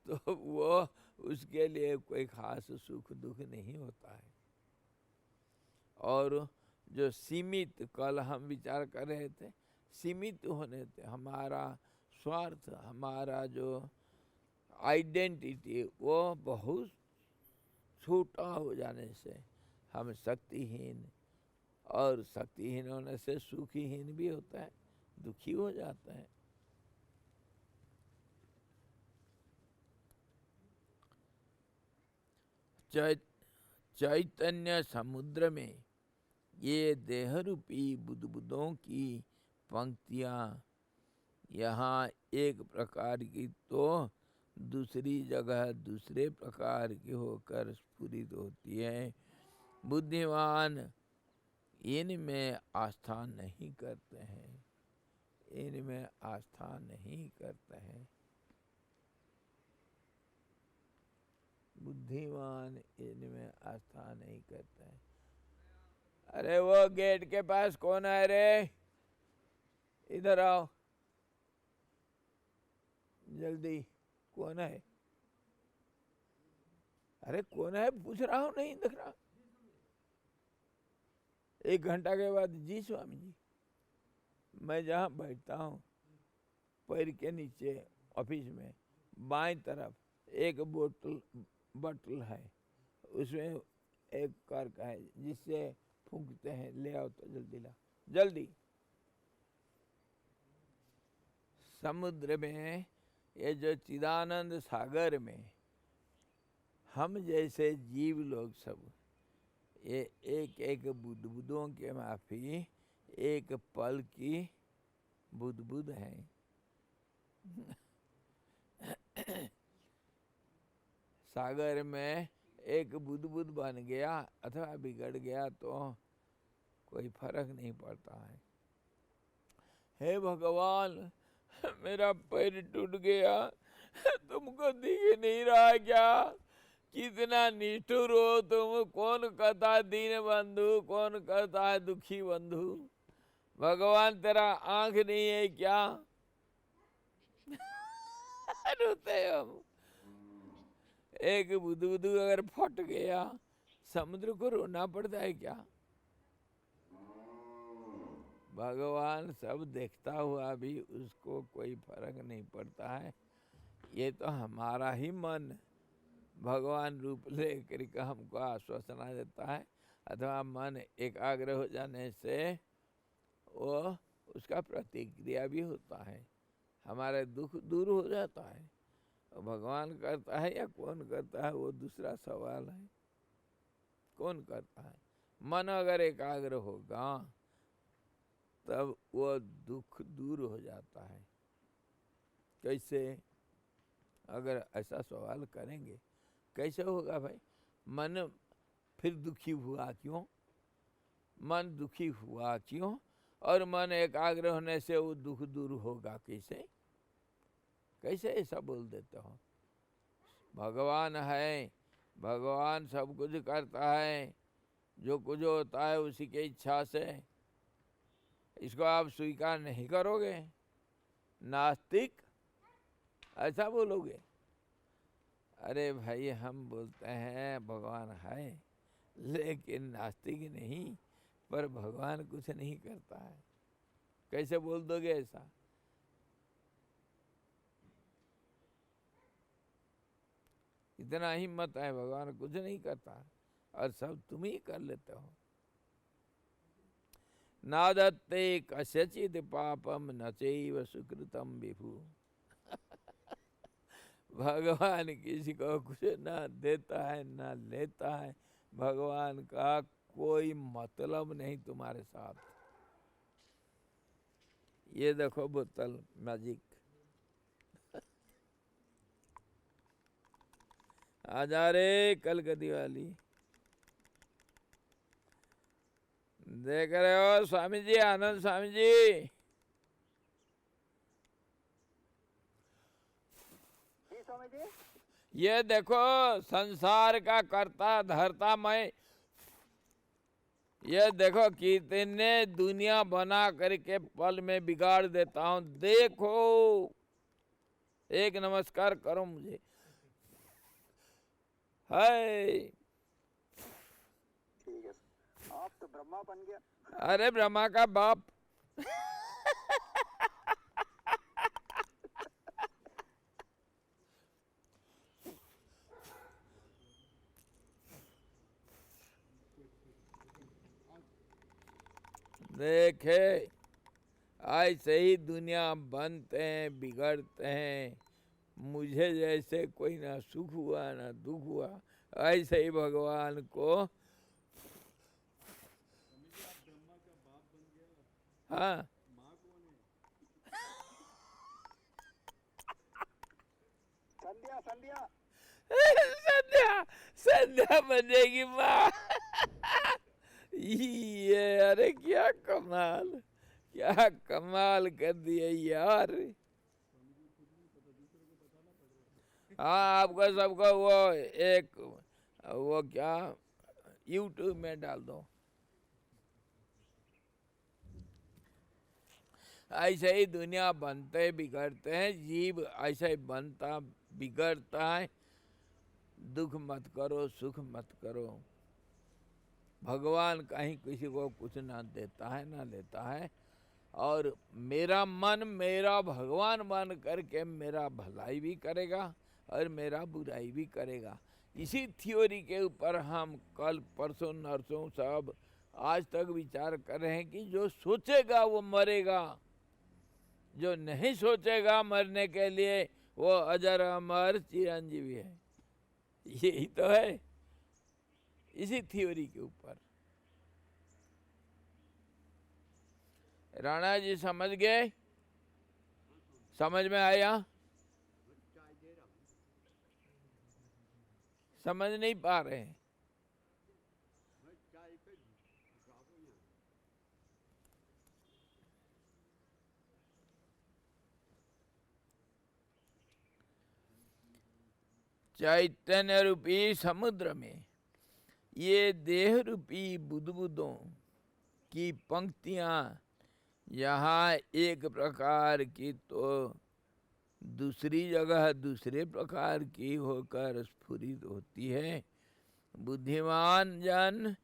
तो वो उसके लिए कोई खास सुख दुख नहीं होता है। और जो सीमित, कल हम विचार कर रहे थे, सीमित होने से हमारा स्वार्थ, हमारा जो आइडेंटिटी वो बहुत छोटा हो जाने से हम शक्तिहीन, और शक्तिहीन होने से सुखीहीन भी होता है, दुखी हो जाता है। चैतन्य समुद्र में ये देहरूपी बुदबुदों की पंक्तियाँ यहाँ एक प्रकार की तो दूसरी जगह दूसरे प्रकार की होकर स्फुरित होती है। बुद्धिमान इनमें आस्था नहीं करते हैं, इनमें आस्था नहीं करते हैं। बुद्धिमान इनमें आस्था नहीं करते हैं। अरे वो गेट के पास कौन है रे, इधर आओ जल्दी, कौन है? अरे कौन है पूछ रहा हूँ, नहीं दिख रहा। 1 घंटा के बाद, जी स्वामी जी, मैं जहाँ बैठता हूँ पैर के नीचे ऑफिस में बाएं तरफ एक बोतल है, उसमें एक कर्क है जिससे फूंकते हैं, ले आओ तो जल्दी ला, जल्दी। समुद्र में, ये जो चिदानंद सागर में हम जैसे जीव लोग सब, ये एक एक बुदबुदों के माफी एक पल की बुदबुद है। सागर में एक बुदबुद बन गया अथवा बिगड़ गया तो कोई फर्क नहीं पड़ता है। हे भगवान, मेरा पैर टूट गया, तुमको दिख नहीं रहा क्या? कितना निष्ठुर हो तुम, कौन कहता है दीन बंधु, कौन कहता है दुखी बंधु? भगवान तेरा आंख नहीं है क्या? रोते हम। एक बुदबुदू अगर फट गया, समुद्र को रोना पड़ता है क्या? भगवान सब देखता हुआ भी उसको कोई फर्क नहीं पड़ता है। ये तो हमारा ही मन भगवान रूप लेकर के हमको आश्वासना देता है, अथवा मन एकाग्र हो जाने से वो उसका प्रतिक्रिया भी होता है, हमारे दुख दूर हो जाता है। भगवान करता है या कौन करता है वो दूसरा सवाल है। कौन करता है? मन अगर एकाग्र होगा तब वो दुख दूर हो जाता है। कैसे? अगर ऐसा सवाल करेंगे, कैसे होगा भाई? मन फिर दुखी हुआ क्यों? मन दुखी हुआ क्यों? और मन एकाग्र होने से वो दुख दूर होगा कैसे? कैसे ऐसा बोल देते हो? भगवान है, भगवान सब कुछ करता है, जो कुछ होता है उसी के इच्छा से। इसको आप स्वीकार नहीं करोगे? नास्तिक ऐसा बोलोगे? अरे भाई, हम बोलते हैं भगवान है, लेकिन नास्तिक नहीं, पर भगवान कुछ नहीं करता है। कैसे बोल दोगे ऐसा? इतना हिम्मत है, भगवान कुछ नहीं करता और सब तुम ही कर लेते हो। नादत्ते कस्यचित् पापम न चैव सुकृतम विभु। भगवान किसी को कुछ ना देता है ना लेता है। भगवान का कोई मतलब नहीं तुम्हारे साथ। ये देखो बोतल मैजिक, आजा रे कलकत्ती वाली। देख रहे हो स्वामी जी, आनंद स्वामी जी? स्वामी जी, ये देखो संसार का कर्ता धरता मैं। ये देखो कितने दुनिया बना करके पल में बिगाड़ देता हूँ। देखो, एक नमस्कार करो मुझे। हाय, ठीक है। आप तो ब्रह्मा बन गया। अरे ब्रह्मा का बाप। देखे, ऐसे ही दुनिया बनते हैं, बिगड़ते हैं। मुझे जैसे कोई ना सुख हुआ ना दुख हुआ, ऐसे ही भगवान को। हाँ, संध्या संध्या संध्या, संध्या बनेगी माँ। ये अरे क्या कमाल, क्या कमाल कर दिए यार। हाँ, आपको सबको वो एक वो क्या YouTube में डाल दो। ऐसे ही दुनिया बनते बिगड़ते हैं, जीव ऐसे ही बनता बिगड़ता है। दुख मत करो, सुख मत करो। भगवान कहीं किसी को कुछ ना देता है ना लेता है। और मेरा मन मेरा भगवान मान करके मेरा भलाई भी करेगा और मेरा बुराई भी करेगा। इसी थ्योरी के ऊपर हम कल परसों नरसों सब आज तक विचार कर रहे हैं कि जो सोचेगा वो मरेगा, जो नहीं सोचेगा मरने के लिए वो अजर अमर चिरंजीवी है। यही तो है, इसी थ्योरी के ऊपर। राणा जी समझ गए? समझ में आया? समझ नहीं पा रहे हैं? चैतन्य रूपी समुद्र में ये देह रूपी बुदबुदों की पंक्तियां यहाँ एक प्रकार की तो दूसरी जगह दूसरे प्रकार की होकर स्फुरित होती है। बुद्धिमान जन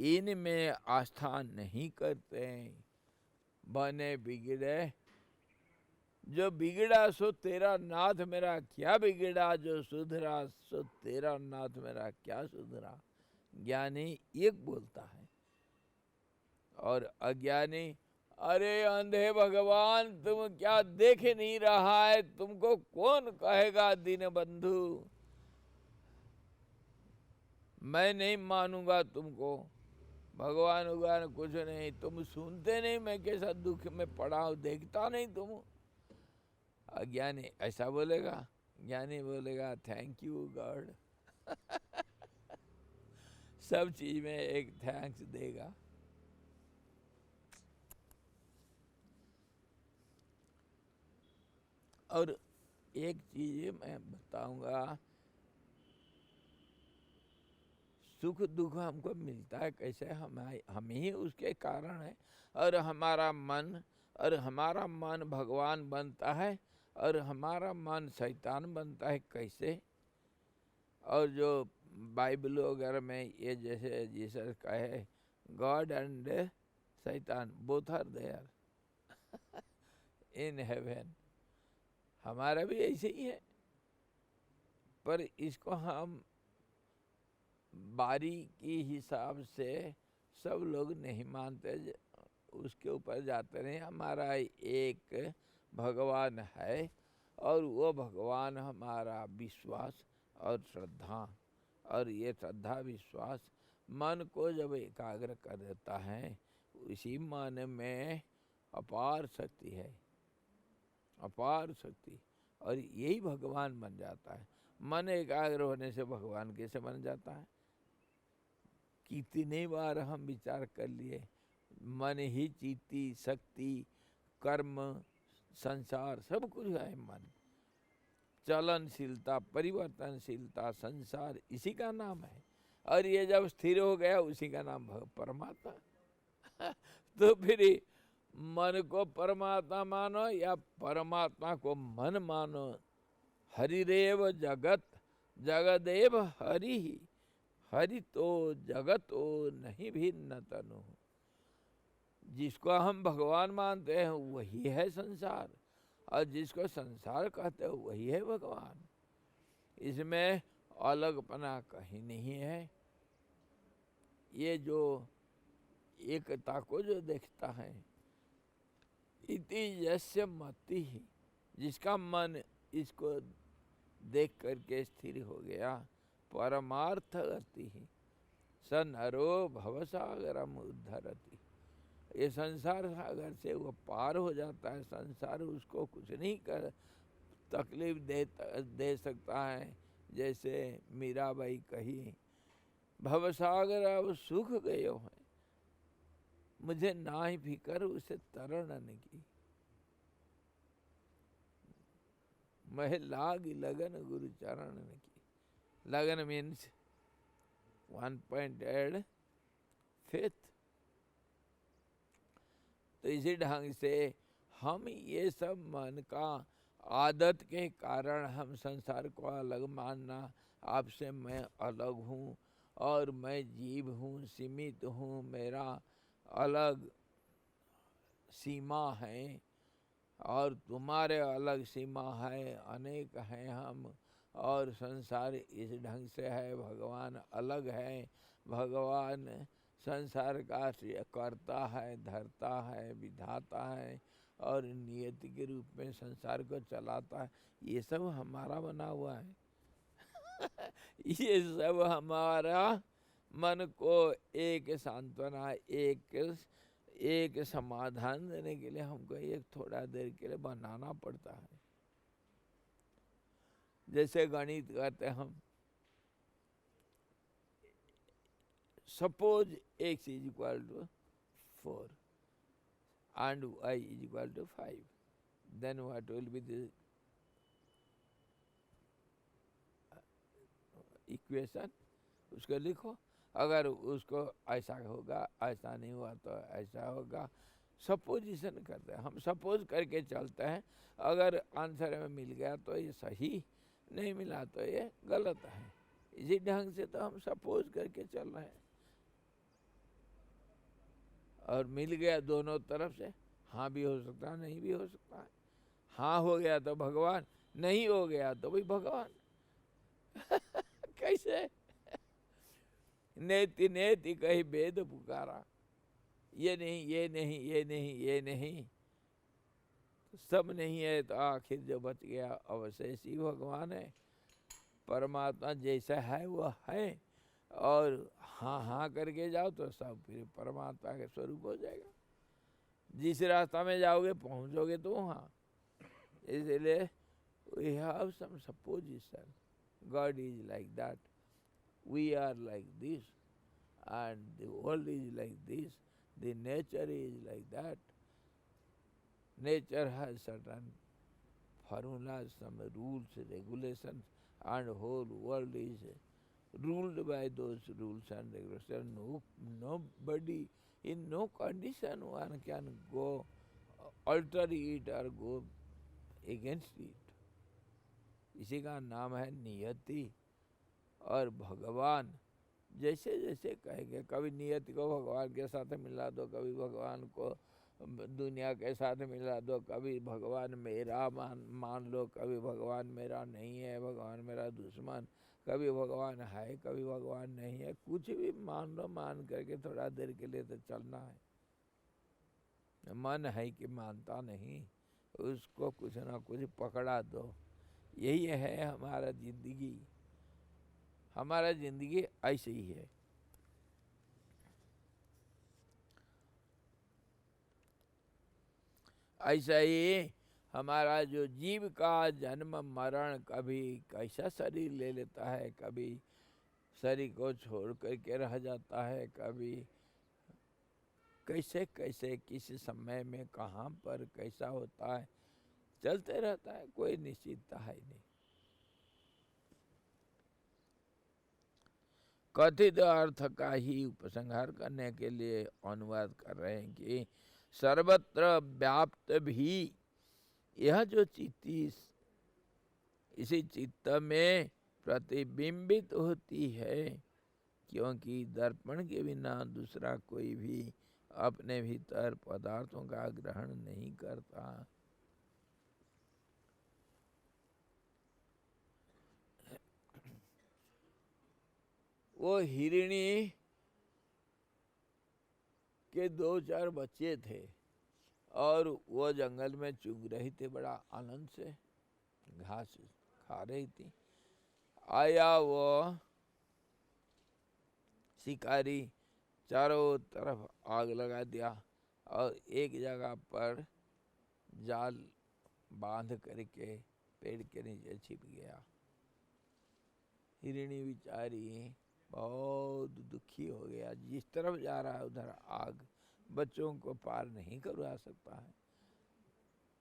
इनमें आस्था नहीं करते। बने बिगड़े, जो बिगड़ा सो तेरा नाथ मेरा क्या बिगड़ा, जो सुधरा सो तेरा नाथ मेरा क्या सुधरा। ज्ञानी एक बोलता है और अज्ञानी, अरे अंधे भगवान तुम क्या देख नहीं रहा है, तुमको कौन कहेगा दीन बंधु, मैं नहीं मानूंगा तुमको। भगवान भगवान कुछ नहीं, तुम सुनते नहीं मैं कैसा दुख में पड़ा हूं, देखता नहीं तुम। अज्ञानी ऐसा बोलेगा, ज्ञानी बोलेगा थैंक यू गॉड। सब चीज में एक थैंक्स देगा। और एक चीज मैं बताऊंगा, सुख दुख हमको मिलता है कैसे, हम ही उसके कारण है। और हमारा मन भगवान बनता है और हमारा मन शैतान बनता है कैसे। और जो बाइबल वगैरह में ये जैसे जीसस कहे गॉड एंड शैतान both are there. In heaven. हमारा भी ऐसे ही है, पर इसको हम बारी की हिसाब से सब लोग नहीं मानते, उसके ऊपर जाते नहीं। हमारा एक भगवान है और वो भगवान हमारा विश्वास और श्रद्धा, और ये श्रद्धा विश्वास मन को जब एकाग्र कर देता है, उसी मन में अपार शक्ति है, अपार शक्ति, और यही भगवान बन जाता है। मन एकाग्र होने से भगवान कैसे बन जाता है? कितनी बार हम विचार कर लिए, मन ही चित्ती शक्ति कर्म संसार सब कुछ है मन। चलनशीलता परिवर्तनशीलता संसार इसी का नाम है, और ये जब स्थिर हो गया उसी का नाम परमात्मा। तो फिर मन को परमात्मा मानो या परमात्मा को मन मानो। हरिरेव जगत जगदेव हरि, हरि तो जगतो नहीं भिन्न तनु। जिसको हम भगवान मानते हैं वही है संसार, और जिसको संसार कहते हैं वही है भगवान। इसमें अलगपना कहीं नहीं है। ये जो एकता को जो देखता है, इति यस्य मति, जिसका मन इसको देख करके स्थिर हो गया, परमार्थ गति स नरो भवसागरम उद्धरति। ये संसार सागर से वो पार हो जाता है। संसार उसको कुछ नहीं कर तकलीफ दे सकता है। जैसे मीराबाई कही, भवसागर अब सुख गयो है, मुझे ना ही फिकर उसे तरण की। मैं लाग लगन गुरु चरण की। लगन मीन्स 1 point add faith। तो इसी ढंग से हम ये सब मन का आदत के कारण हम संसार को अलग मानना, आपसे मैं अलग हूँ और मैं जीव हूँ, सीमित हूँ, मेरा अलग सीमा है और तुम्हारे अलग सीमा है, अनेक हैं हम, और संसार इस ढंग से है, भगवान अलग है। भगवान संसार का करता है, धरता है, विधाता है और नियति के रूप में संसार को चलाता है। ये सब हमारा बना हुआ है। ये सब हमारा मन को एक सांत्वना, एक समाधान देने के लिए हमको एक थोड़ा देर के लिए बनाना पड़ता है। जैसे गणित करते हम, suppose x is equal to 4 and y is equal to 5, then what will be the equation? उसको लिखो। अगर उसको ऐसा होगा, ऐसा नहीं हुआ तो ऐसा होगा। सपोजिशन करते हैं हम, सपोज करके चलते हैं। अगर आंसर में मिल गया तो ये सही, नहीं मिला तो ये गलत है। इसी ढंग से तो हम सपोज करके चल रहे हैं, और मिल गया दोनों तरफ से। हाँ भी हो सकता है, नहीं भी हो सकता है। हाँ हो गया तो भगवान, नहीं हो गया तो भी भगवान। कैसे? नेति नेति कही वेद पुकारा, ये नहीं, ये नहीं, ये नहीं, ये नहीं, सब नहीं है तो आखिर जो बच गया अवशेष ही भगवान है। परमात्मा जैसा है वो है, और हाँ हाँ करके जाओ तो सब फिर परमात्मा के स्वरूप हो जाएगा। जिस रास्ता में जाओगे पहुँचोगे तो वहाँ। इसलिए we have some supposition, God is like that, we are like this, and the world is like this, the nature is like that. Nature has certain formulas, some rules, regulations, and whole world is ruled by those rules and regulations. Nobody, in no condition one can go alter it or go against it. इसी का नाम है नियति। और भगवान जैसे जैसे कहेंगे, कभी नियति को भगवान के साथ मिला दो, कभी भगवान को दुनिया के साथ मिला दो, कभी भगवान मेरा मान लो, कभी भगवान मेरा नहीं है, भगवान मेरा दुश्मन, कभी भगवान है कभी भगवान नहीं है, कुछ भी मान लो, मान करके थोड़ा देर के लिए तो चलना है। मन है कि मानता नहीं, उसको कुछ ना कुछ पकड़ा दो। यही है हमारा जिंदगी, हमारा जिंदगी ऐसे ही है। ऐसा ही हमारा जो जीव का जन्म मरण, कभी कैसा शरीर ले लेता है, कभी शरीर को छोड़ करके रह जाता है, कभी कैसे कैसे किस समय में कहाँ पर कैसा होता है, चलते रहता है, कोई निश्चितता है नहीं। कथित अर्थ का ही उपसंहार करने के लिए अनुवाद कर रहे हैं कि सर्वत्र व्याप्त भी यह जो चित्ती इसी चित्त में प्रतिबिंबित होती है, क्योंकि दर्पण के बिना दूसरा कोई भी अपने भीतर पदार्थों का ग्रहण नहीं करता। वो हिरणी के 2-4 बच्चे थे और वो जंगल में चुग रही थी, बड़ा आनंद से घास खा रही थी। आया वो शिकारी, चारों तरफ आग लगा दिया और एक जगह पर जाल बांध करके पेड़ के नीचे छिप गया। हिरणी बेचारी बहुत दुखी हो गया, जिस तरफ जा रहा है उधर आग, बच्चों को पार नहीं करवा सकता है।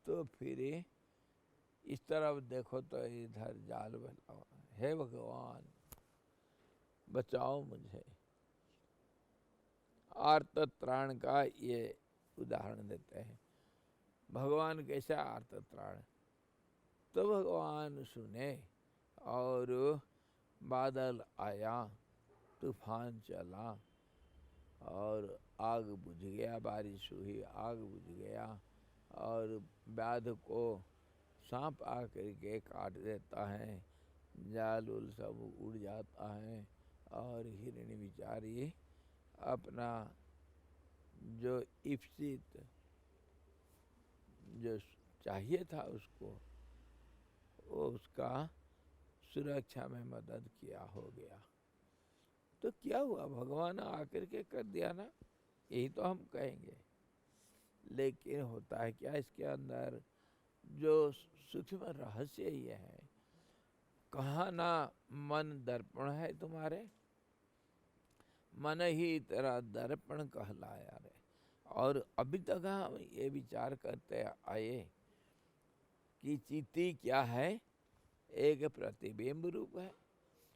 तो फिर इस तरफ देखो तो इधर जाल बना हुआ है, हे भगवान बचाओ मुझे। आर्त त्राण का ये उदाहरण देते हैं। भगवान कैसा आर्त त्राण? तो भगवान सुने और बादल आया, तूफान चला और आग बुझ गया, बारिश हुई, आग बुझ गया और व्याध को सांप आकर के काट देता है, जाल उल सब उड़ जाता है और हिरणी बेचारी अपना जो इप्सित जो चाहिए था उसको, वो उसका सुरक्षा में मदद किया हो गया। तो क्या हुआ, भगवान आकर के कर दिया ना, यही तो हम कहेंगे। लेकिन होता है क्या इसके अंदर, जो सूक्ष्म रहस्य ये है, कहाँ ना मन दर्पण है तुम्हारे, मन ही तेरा दर्पण कहलाया रे। और अभी तक हम ये विचार करते आए कि चित्ती क्या है, एक प्रतिबिंब रूप है।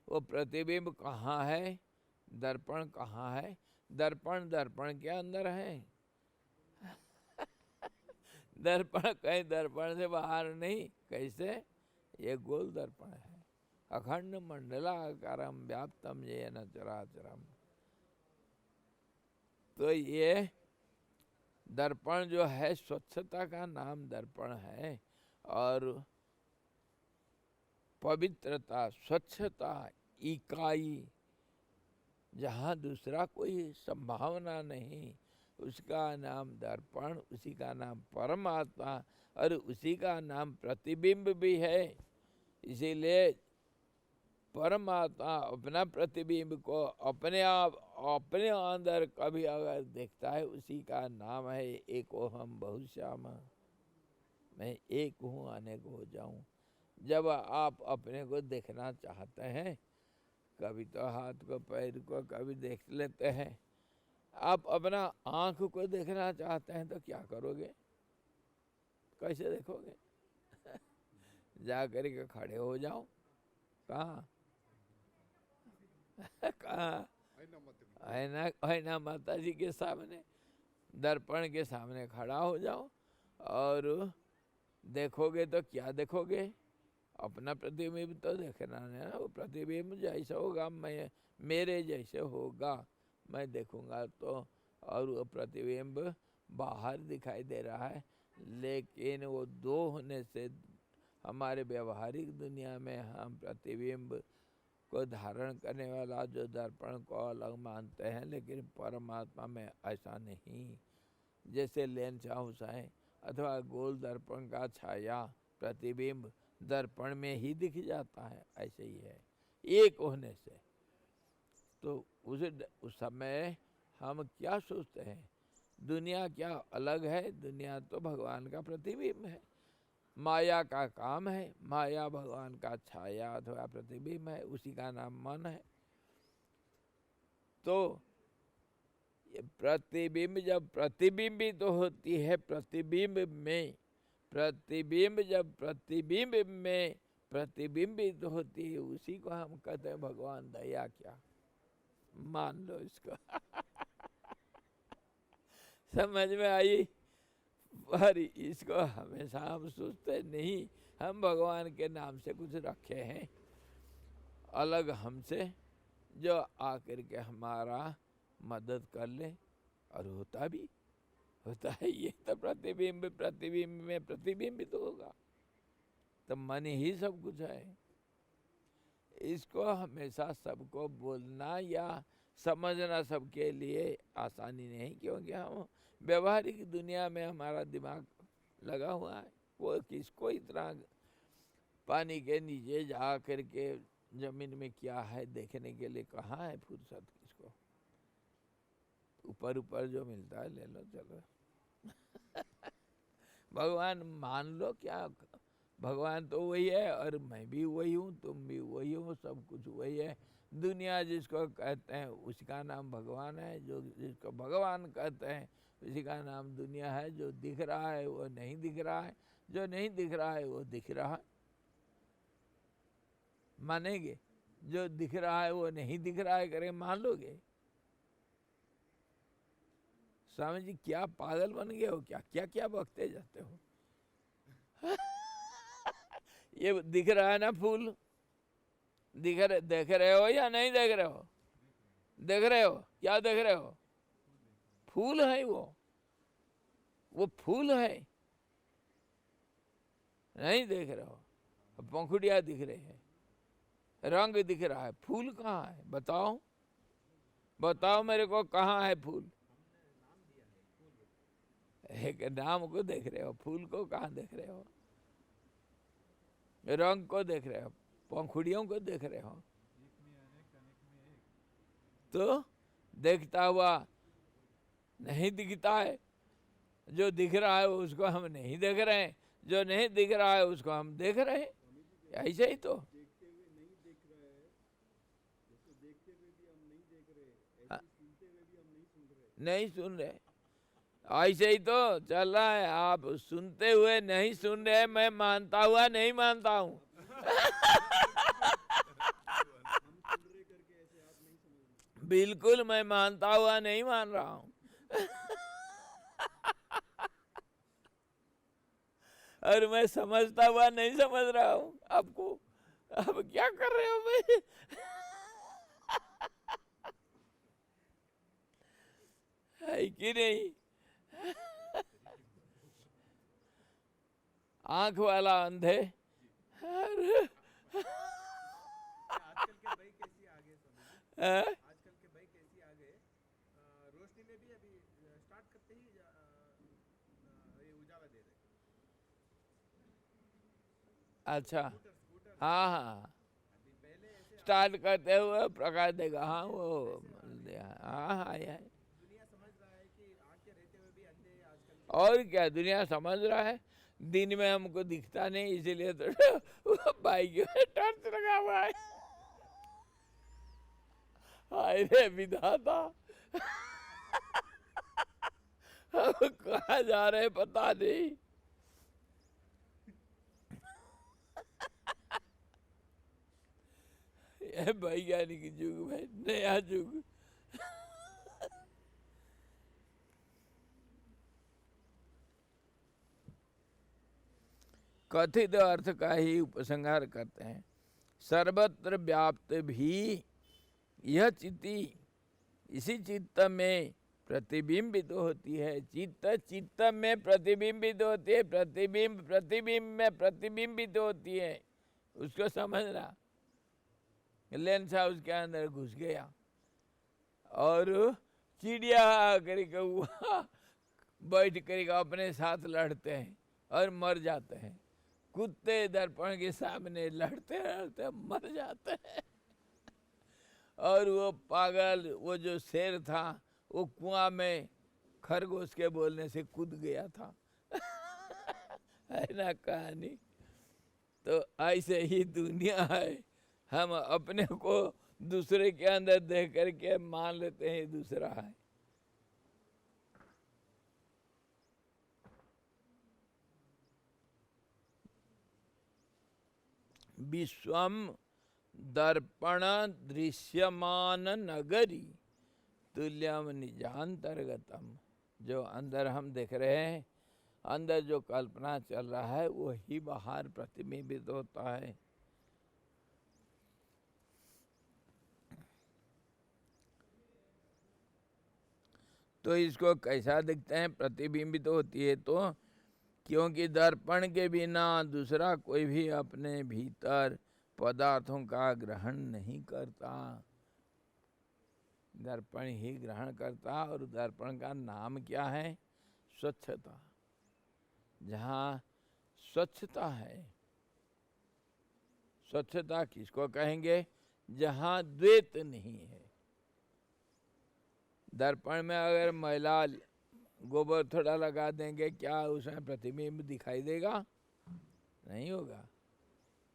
वो प्रतिबिंब कहाँ है, दर्पण कहाँ है? दर्पण दर्पण के अंदर है। दर्पण कहीं दर्पण से बाहर नहीं। कैसे? ये गोल दर्पण है। अखंड मंडलाकारम व्याप्तम येन चराचरम। तो ये दर्पण जो है, स्वच्छता का नाम दर्पण है और पवित्रता, स्वच्छता, इकाई, जहाँ दूसरा कोई संभावना नहीं, उसका नाम दर्पण, उसी का नाम परमात्मा और उसी का नाम प्रतिबिंब भी है। इसीलिए परमात्मा अपना प्रतिबिंब को अपने आप अपने अंदर कभी अगर देखता है, उसी का नाम है एकोहम बहुश्याम। मैं एक हूँ अनेक हो जाऊँ। जब आप अपने को देखना चाहते हैं, कभी तो हाथ को पैर को कभी देख लेते हैं, आप अपना आँख को देखना चाहते हैं तो क्या करोगे? कैसे देखोगे? जा कर के खड़े हो जाओ। कहाँ? कहाँ? आईना माता जी के सामने, दर्पण के सामने खड़ा हो जाओ और देखोगे तो क्या देखोगे? अपना प्रतिबिंब तो देखना है ना। वो प्रतिबिंब जैसा होगा, मैं मेरे जैसे होगा, मैं देखूंगा तो। और वो प्रतिबिंब बाहर दिखाई दे रहा है, लेकिन वो दो होने से हमारे व्यवहारिक दुनिया में हम प्रतिबिंब को धारण करने वाला जो दर्पण को अलग मानते हैं, लेकिन परमात्मा में ऐसा नहीं। जैसे लेंस हाउस है अथवा गोल दर्पण का छाया प्रतिबिंब दर्पण में ही दिख जाता है, ऐसे ही है एक होने से। तो उस समय हम क्या सोचते हैं, दुनिया क्या अलग है? दुनिया तो भगवान का प्रतिबिंब है, माया का काम है, माया भगवान का छाया अथवा प्रतिबिंब है, उसी का नाम मन है। तो ये प्रतिबिंब जब प्रतिबिंबित तो होती है प्रतिबिंब में, प्रतिबिंब जब प्रतिबिंब में प्रतिबिंबित होती है, उसी को हम कहते हैं भगवान। दया क्या, मान लो इसको। समझ में आई? पर इसको हमेशा हम सोचते नहीं, हम भगवान के नाम से कुछ रखे हैं अलग हमसे, जो आकर के हमारा मदद कर ले, और होता भी होता है। ये तो प्रतिबिंब प्रतिबिंब में प्रतिबिंबित तो होगा, तो मन ही सब कुछ है। इसको हमेशा सबको बोलना या समझना सबके लिए आसानी नहीं, क्योंकि हम व्यवहारिक दुनिया में हमारा दिमाग लगा हुआ है। वो किसको इतना पानी के नीचे जा करके जमीन में क्या है देखने के लिए कहाँ है फुर्सत किसको? ऊपर ऊपर जो मिलता है ले लो, चलो। भगवान मान लो, क्या भगवान तो वही है, और मैं भी वही हूँ, तुम भी वही हो, सब कुछ वही है। दुनिया जिसको कहते हैं उसका नाम भगवान है, जो जिसको भगवान कहते हैं उसी का नाम दुनिया है। जो दिख रहा है वो नहीं दिख रहा है, जो नहीं दिख रहा है वो दिख रहा है। मानेंगे? जो दिख रहा है वो नहीं दिख रहा है करें, मान लोगे? स्वामी जी क्या पागल बन गए हो क्या? क्या क्या बकते जाते हो? ये दिख रहा है ना फूल, देख रहे हो या नहीं देख रहे हो? देख रहे हो? क्या देख रहे हो? फूल है वो फूल है, नहीं देख रहे हो? पंखुड़िया दिख रही है, रंग दिख रहा है, फूल कहाँ है? बताओ बताओ मेरे को, कहाँ है फूल? एक नाम को देख रहे हो, फूल को कहाँ देख रहे हो? रंग को देख रहे हो, पंखुड़ियों को देख रहे हो। तो देखता हुआ नहीं दिखता है, जो दिख रहा है उसको हम नहीं देख रहे हैं, जो नहीं दिख रहा है उसको हम देख रहे हैं। ऐसे ही तो देखते हुए नहीं देख रहा है, जैसे देखते हुए भी हम नहीं देख रहे, ऐसे सुनते हुए भी हम नहीं सुन रहे। नहीं सुन रहे, ऐसे ही तो चल रहा है। आप सुनते हुए नहीं सुन रहे, मैं मानता हुआ नहीं मानता हूँ। बिल्कुल मैं मानता हुआ नहीं मान रहा हूँ। और मैं समझता हुआ नहीं समझ रहा हूँ आपको। अब क्या कर रहे हो भाई? है कि नहीं? आंख वाला अंधे। आजकल के भाई कैसी आगे समझ, आजकल के भाई कैसी आगे रोशनी में भी अभी स्टार्ट करते ही ये उजाला दे रहे। अच्छा, स्कूटर हाँ हाँ, अभी पहले ऐसे स्टार्ट करते हुए प्रकाश देगा। हाँ वो हाँ हाँ है। दुनिया समझ रहा है कि आंखें रहते हुए भी अंधे आजकल के। और क्या दुनिया समझ रहा है? दिन में हमको दिखता नहीं, इसीलिए तो बाइक में टॉर्च लगा हुआ है। हाय रे विधाता, हम कहाँ जा रहे हैं पता नहीं। यह वैज्ञानिक युग में नया युग। कथित अर्थ का ही उपसंहार करते हैं। सर्वत्र व्याप्त भी यह चित्ती, इसी चित्त में प्रतिबिंबित होती है। चित्त चित्त में प्रतिबिंबित होती है, प्रतिबिंब प्रतिबिंब में प्रतिबिंबित होती है। उसको समझना। लेंस हाउस के अंदर घुस गया और चिड़िया आकर के वहाँ बैठ कर अपने साथ लड़ते हैं और मर जाते हैं। कुत्ते दर्पण के सामने लड़ते लड़ते मर जाते हैं। और वो पागल, वो जो शेर था, वो कुआं में खरगोश के बोलने से कूद गया था। है ना कहानी। तो ऐसे ही दुनिया है। हम अपने को दूसरे के अंदर देख करके मान लेते हैं दूसरा है। विश्वम दर्पण दृश्यमान नगरी तुल्यम निजांतर्गतम। जो अंदर हम देख रहे हैं, अंदर जो कल्पना चल रहा है, वही बाहर प्रतिबिंबित होता है। तो इसको कैसा दिखते हैं? प्रतिबिंबित होती है तो क्योंकि दर्पण के बिना दूसरा कोई भी अपने भीतर पदार्थों का ग्रहण नहीं करता, दर्पण ही ग्रहण करता। और दर्पण का नाम क्या है? स्वच्छता। जहाँ स्वच्छता है, स्वच्छता किसको कहेंगे? जहाँ द्वैत नहीं है। दर्पण में अगर मैला गोबर थोड़ा लगा देंगे, क्या उसमें प्रतिबिंब दिखाई देगा? नहीं होगा।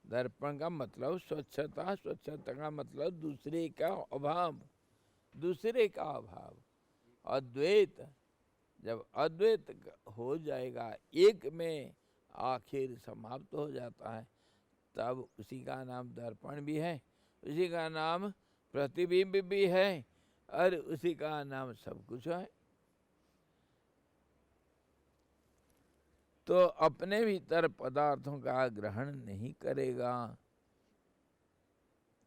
दर्पण का मतलब स्वच्छता, स्वच्छता का मतलब दूसरे का अभाव, दूसरे का अभाव। अद्वैत, जब अद्वैत हो जाएगा, एक में आखिर समाप्त हो जाता है, तब उसी का नाम दर्पण भी है, उसी का नाम प्रतिबिंब भी है, और उसी का नाम सब कुछ है। तो अपने भीतर पदार्थों का ग्रहण नहीं करेगा,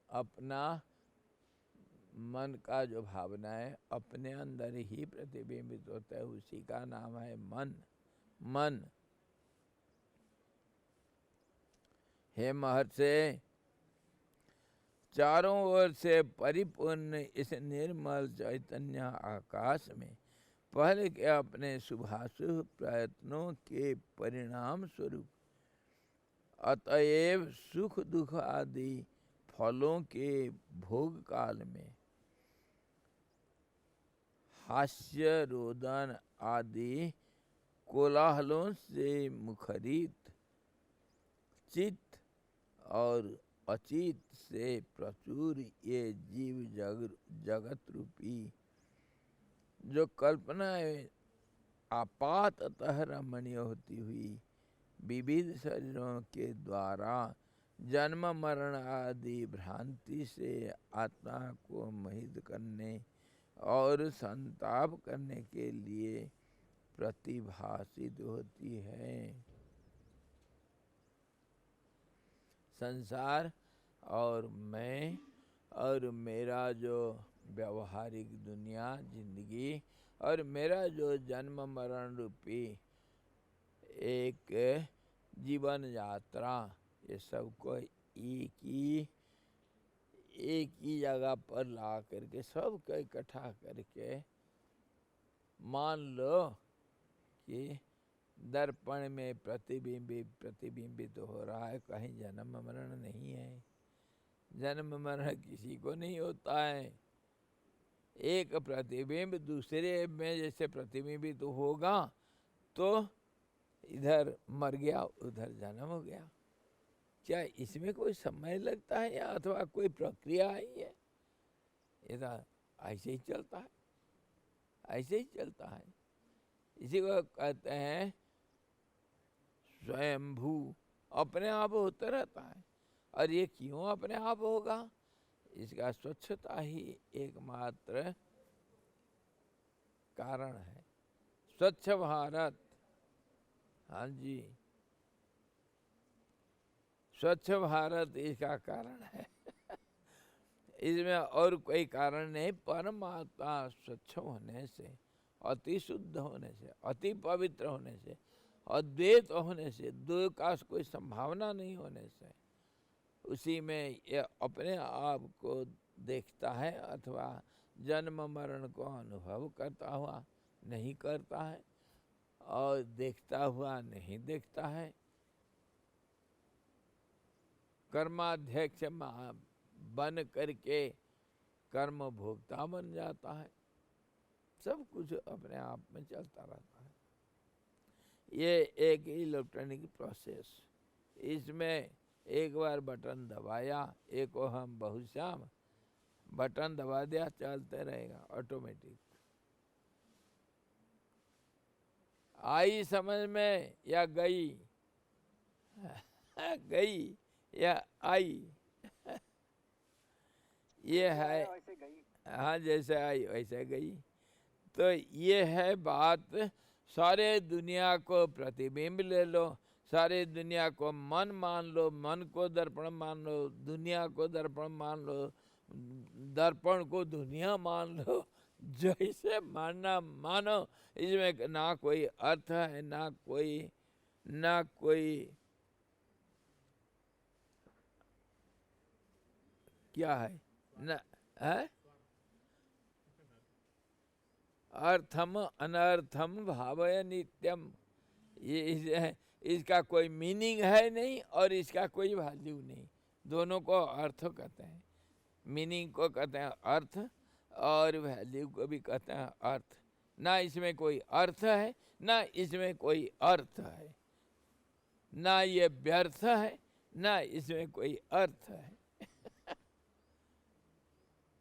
अपना मन का जो भावना है अपने अंदर ही प्रतिबिंबित होता है, उसी का नाम है मन। मन। हे महर्षि, चारों ओर से परिपूर्ण इस निर्मल चैतन्य आकाश में पहले के अपने शुभाशुभ प्रयत्नों के परिणाम स्वरूप अतएव सुख दुख आदि फलों के भोग काल में हास्य रोदन आदि कोलाहलों से मुखरित चित्त और अचित से प्रचुर ये जीव जगत रूपी जो कल्पना आपाततः रमणीय होती हुई विविध शरीरों के द्वारा जन्म मरण आदि भ्रांति से आत्मा को मोहित करने और संताप करने के लिए प्रतिभाषित होती है। संसार और मैं और मेरा जो व्यवहारिक दुनिया जिंदगी और मेरा जो जन्म मरण रूपी एक जीवन यात्रा, ये सबको एक ही जगह पर ला करके सबको इकट्ठा करके मान लो कि दर्पण में प्रतिबिंबित हो रहा है, कहीं जन्म मरण नहीं है। जन्म मरण किसी को नहीं होता है। एक प्रतिबिंब दूसरे में जैसे प्रतिबिंबित होगा तो इधर मर गया उधर जन्म हो गया। क्या इसमें कोई समय लगता है या अथवा कोई प्रक्रिया आई है? ये तो ऐसे ही चलता है, ऐसे ही चलता है। इसी को कहते हैं स्वयंभू, अपने आप होता रहता है। और ये क्यों अपने आप होगा? इसका स्वच्छता ही एकमात्र कारण है। स्वच्छ भारत, हाँ जी, स्वच्छ भारत इसका कारण है। इसमें और कोई कारण नहीं। परमात्मा स्वच्छ होने से अति शुद्ध होने से, अति पवित्र होने से, अद्वैत होने से, द्वैत का कोई संभावना नहीं होने से उसी में ये अपने आप को देखता है अथवा जन्म मरण को अनुभव करता हुआ नहीं करता है और देखता हुआ नहीं देखता है। कर्माध्यक्ष बन करके कर्म भोक्ता बन जाता है। सब कुछ अपने आप में चलता रहता है। ये एक इलेक्ट्रॉनिक प्रोसेस, इसमें एक बार बटन दबाया, एक हम बहुश्याम, बटन दबा दिया चलते रहेगा ऑटोमेटिक। आई समझ में या गई? गई या आई? ये है, वैसे गई। हाँ जैसे आई वैसे गई। तो ये है बात। सारे दुनिया को प्रतिबिंब ले लो, सारे दुनिया को मन मान लो, मन को दर्पण मान लो, दुनिया को दर्पण मान लो, दर्पण को दुनिया मान लो, जैसे मानना मानो। इसमें ना कोई अर्थ है, ना कोई क्या है ना है। अर्थम अनर्थम भावय नित्यम, ये इसका कोई मीनिंग है नहीं और इसका कोई वैल्यू नहीं। दोनों को अर्थ कहते हैं, मीनिंग को कहते हैं अर्थ और वैल्यू को भी कहते हैं अर्थ। ना इसमें कोई अर्थ है ना इसमें कोई अर्थ है, ना ये व्यर्थ है ना इसमें कोई अर्थ है।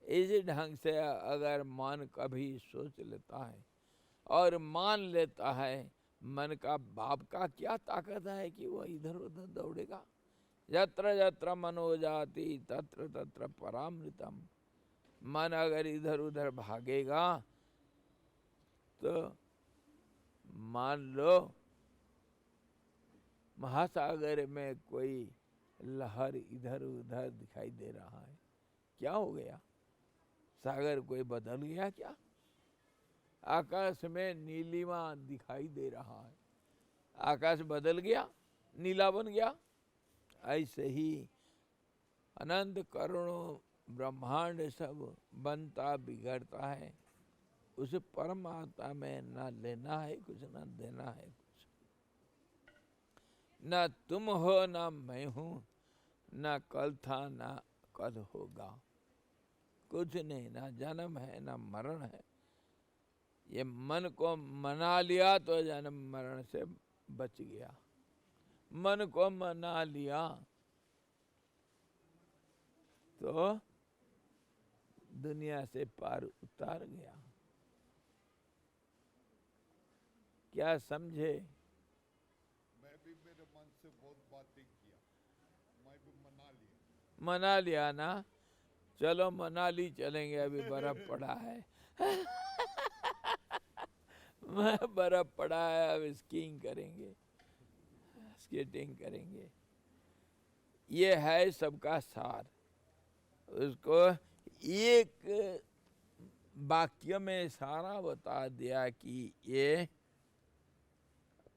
इसी ढंग से अगर मन कभी सोच लेता है और मान लेता है, मन का बाप का क्या ताकत है कि वो इधर उधर दौड़ेगा। यत्र यत्र मनो जाति तत्र तत्र परामृतम। मन अगर इधर उधर भागेगा तो मान लो महासागर में कोई लहर इधर उधर दिखाई दे रहा है, क्या हो गया? सागर कोई बदल गया क्या? आकाश में नीलिमा दिखाई दे रहा है, आकाश बदल गया, नीला बन गया? ऐसे ही अनंत करोड़ों ब्रह्मांड सब बनता बिगड़ता है, उस परमात्मा में न लेना है कुछ, न देना है कुछ। न तुम हो न मैं हूँ, न कल था न कल होगा, कुछ नहीं। ना जन्म है ना मरण है। ये मन को मना लिया तो जन्म मरण से बच गया, मन को मना लिया तो दुनिया से पार उतार गया। क्या समझे? मैं भी मेरे मन से बहुत बातें किया, मैं भी मना लिया ना। चलो मनाली चलेंगे, अभी बर्फ पड़ा है। बर्फ पड़ा है, अब स्कीइंग करेंगे, स्केटिंग करेंगे। ये है सबका सार। उसको एक वाक्य में सारा बता दिया कि ये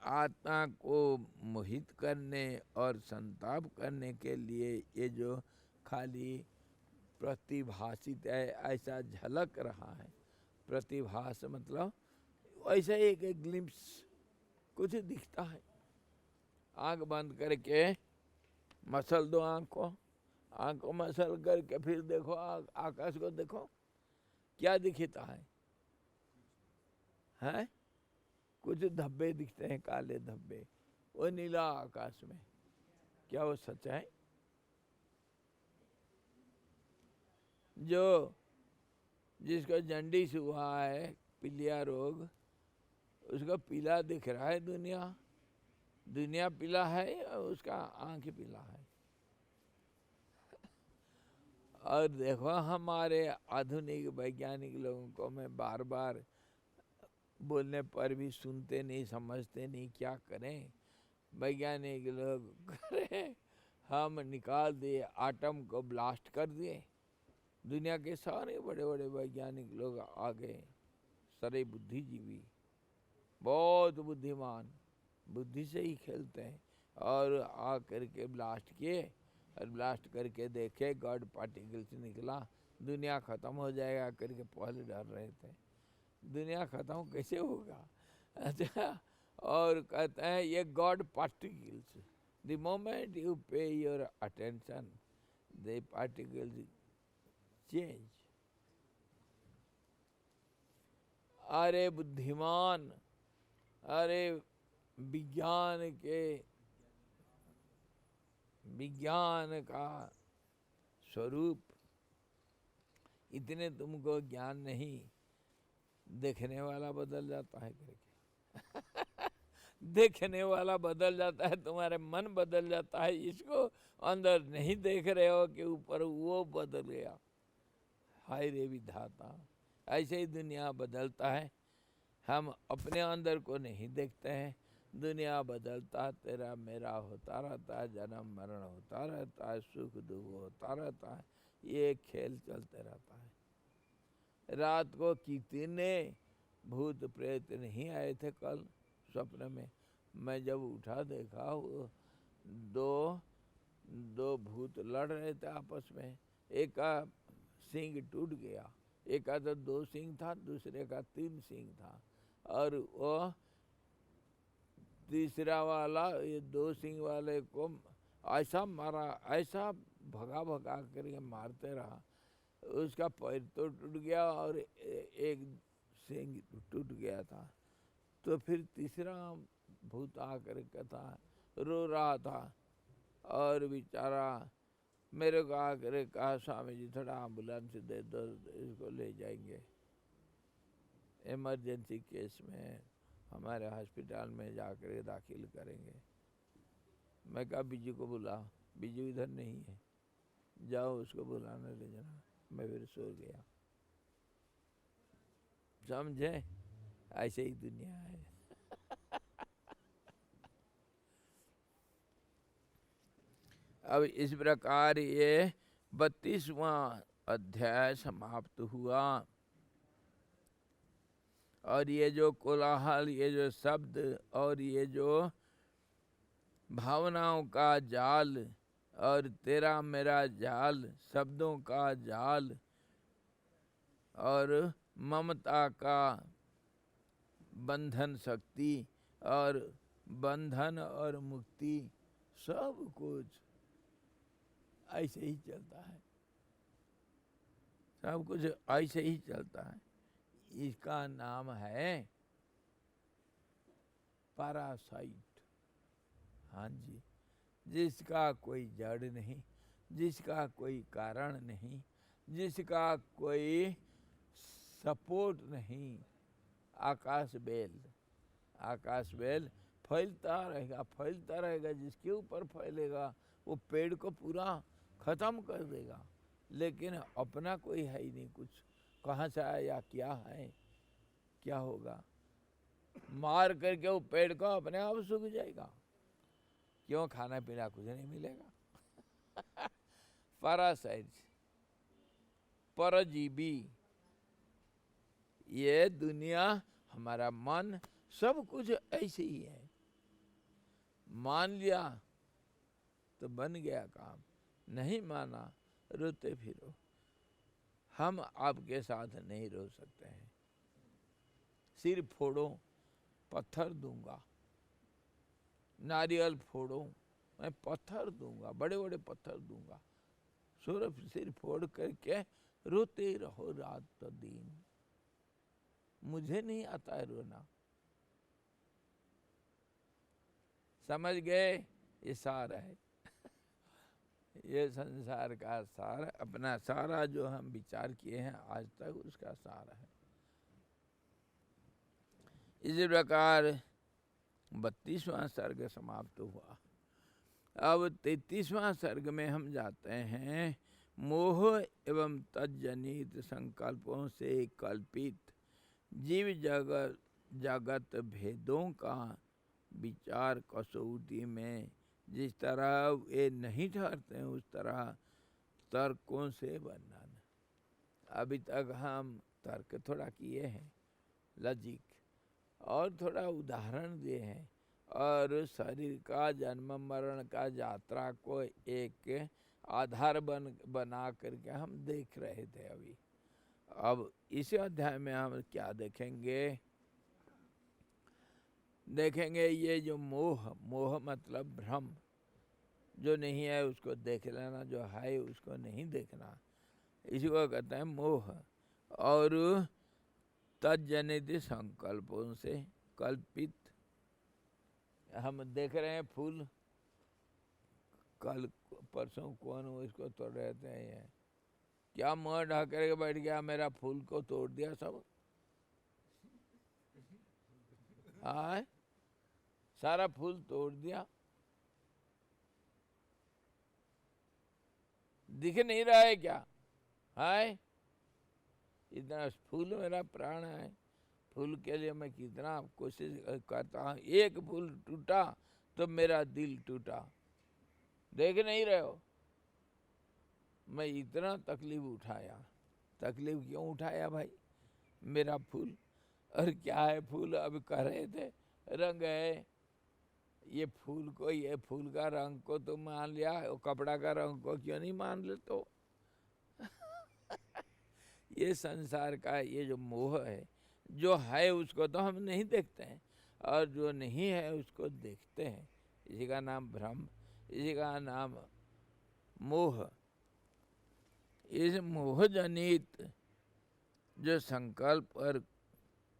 आत्मा को मोहित करने और संताप करने के लिए ये जो खाली प्रतिभाषित है, ऐसा झलक रहा है। प्रतिभास मतलब ऐसा एक ग्लिम्स कुछ दिखता है। आंख बंद करके मसल दो आंख को मसल करके फिर देखो आकाश को, देखो क्या दिखता है? हैं? कुछ धब्बे दिखते हैं, काले धब्बे, वो नीला आकाश में। क्या वो सच है? जो जिसको जंडिस हुआ है, पीलिया रोग, उसको पीला दिख रहा है। दुनिया पीला है और उसका आंख पीला है। और देखो हमारे आधुनिक वैज्ञानिक लोगों को मैं बार बार बोलने पर भी सुनते नहीं, समझते नहीं, क्या करें? वैज्ञानिक लोग करें, हम निकाल दिए, आटम को ब्लास्ट कर दिए। दुनिया के सारे बड़े बड़े वैज्ञानिक लोग आ गए, सारे बुद्धिजीवी बहुत बुद्धिमान, बुद्धि से ही खेलते हैं। और आ करके ब्लास्ट किए और ब्लास्ट करके देखे गॉड पार्टिकल्स निकला, दुनिया ख़त्म हो जाएगा करके पहले डर रहे थे। दुनिया ख़त्म कैसे होगा? अच्छा, और कहते हैं ये god particles, the moment you pay your attention the particles change. अरे बुद्धिमान, अरे विज्ञान का स्वरूप, इतने तुमको ज्ञान नहीं, देखने वाला बदल जाता है करके देखने वाला बदल जाता है, तुम्हारे मन बदल जाता है, इसको अंदर नहीं देख रहे हो कि ऊपर वो बदल गया। हाय रे विधाता, ऐसे ही दुनिया बदलता है, हम अपने अंदर को नहीं देखते हैं। दुनिया बदलता तेरा मेरा होता रहता है, जन्म मरण होता रहता है, सुख दुख होता रहता है, ये खेल चलते रहता है। रात को कितने भूत प्रेत नहीं आए थे कल स्वप्न में, मैं जब उठा देखा वो दो भूत लड़ रहे थे आपस में। एक का सींग टूट गया, एक का तो 2 सींग था, दूसरे का 3 सींग था, और वो तीसरा वाला ये 2 सींग वाले को ऐसा मारा, ऐसा भगा भगा करके मारते रहा, उसका पैर तो टूट गया और एक सींग टूट गया था। तो फिर तीसरा भूत आकर कहता रो रहा था, और बेचारा मेरे को आकर कहा स्वामी जी थोड़ा एम्बुलेंस दे दो, इसको ले जाएंगे इमरजेंसी केस में, हमारे हॉस्पिटल में जाकर दाखिल करेंगे। मैं कहा बीजू को बुला, बीजू इधर नहीं है, जाओ उसको बुलाने ले जाना। मैं फिर सो गया। समझे? ऐसे ही दुनिया है। अब इस प्रकार ये 32वां अध्याय समाप्त हुआ। और ये जो कोलाहल, ये जो शब्द और ये जो भावनाओं का जाल और तेरा मेरा जाल, शब्दों का जाल और ममता का बंधन शक्ति और बंधन और मुक्ति, सब कुछ ऐसे ही चलता है, सब कुछ ऐसे ही चलता है। इसका नाम है पैरासाइट। हाँ जी, जिसका कोई जड़ नहीं, जिसका कोई कारण नहीं, जिसका कोई सपोर्ट नहीं। आकाश बेल, आकाश बेल फैलता रहेगा, फैलता रहेगा, जिसके ऊपर फैलेगा वो पेड़ को पूरा खत्म कर देगा, लेकिन अपना कोई है ही नहीं कुछ, कहाँ से आया, क्या है, क्या होगा। मार करके वो पेड़ को अपने आप सूख जाएगा, क्यों? खाना पीना कुछ नहीं मिलेगा। पैरासाइट्स, परजीवी, ये दुनिया, हमारा मन, सब कुछ ऐसे ही है। मान लिया तो बन गया काम, नहीं माना रोते फिरो। हम आपके साथ नहीं रो सकते हैं। सिर फोड़ो पत्थर दूंगा, नारियल फोड़ो मैं पत्थर दूंगा, बड़े बड़े पत्थर दूंगा, सिर्फ सिर फोड़ करके रोते रहो रात तो दिन। मुझे नहीं आता है रोना। समझ गए? ये सार है। ये संसार का सार, अपना सारा जो हम विचार किए हैं आज तक, उसका सार है। इसी प्रकार 32वां सर्ग समाप्त हुआ। अब 33वां सर्ग में हम जाते हैं। मोह एवं तज्जनित संकल्पों से कल्पित जीव जगत भेदों का विचार कसौटी में जिस तरह वे नहीं ठहरते हैं, उस तरह तर्कों से वर्णन। अभी तक हम तर्क थोड़ा किए हैं, लज्जिक, और थोड़ा उदाहरण दिए हैं। और शरीर का जन्म मरण का यात्रा को एक आधार बना करके हम देख रहे थे अभी। अब इस अध्याय में हम क्या देखेंगे? देखेंगे ये जो मोह मतलब भ्रम, जो नहीं है उसको देख लेना, जो है उसको नहीं देखना, इसी को कहते हैं मोह। और तज्जनित संकल्पों से कल्पित, हम देख रहे हैं फूल, कल परसों कौन इसको तोड़ रहे थे, ये क्या मुँह ढक करके बैठ गया, मेरा फूल को तोड़ दिया सब। हाँ, सारा फूल तोड़ दिया, दिख नहीं रहा है क्या? है, इतना फूल मेरा प्राण है, फूल के लिए मैं कितना कोशिश करता हूँ, एक फूल टूटा तो मेरा दिल टूटा, देख नहीं रहे हो? मैं इतना तकलीफ उठाया। तकलीफ क्यों उठाया भाई? मेरा फूल, और क्या है फूल? अब कह रहे थे रंग है, ये फूल को, ये फूल का रंग को तो मान लिया, वो कपड़ा का रंग को क्यों नहीं मान ले? तो ये संसार का ये जो मोह है, जो है उसको तो हम नहीं देखते हैं, और जो नहीं है उसको देखते हैं। इसी का नाम भ्रम, इसी का नाम मोह। इस मोह जनित जो संकल्प और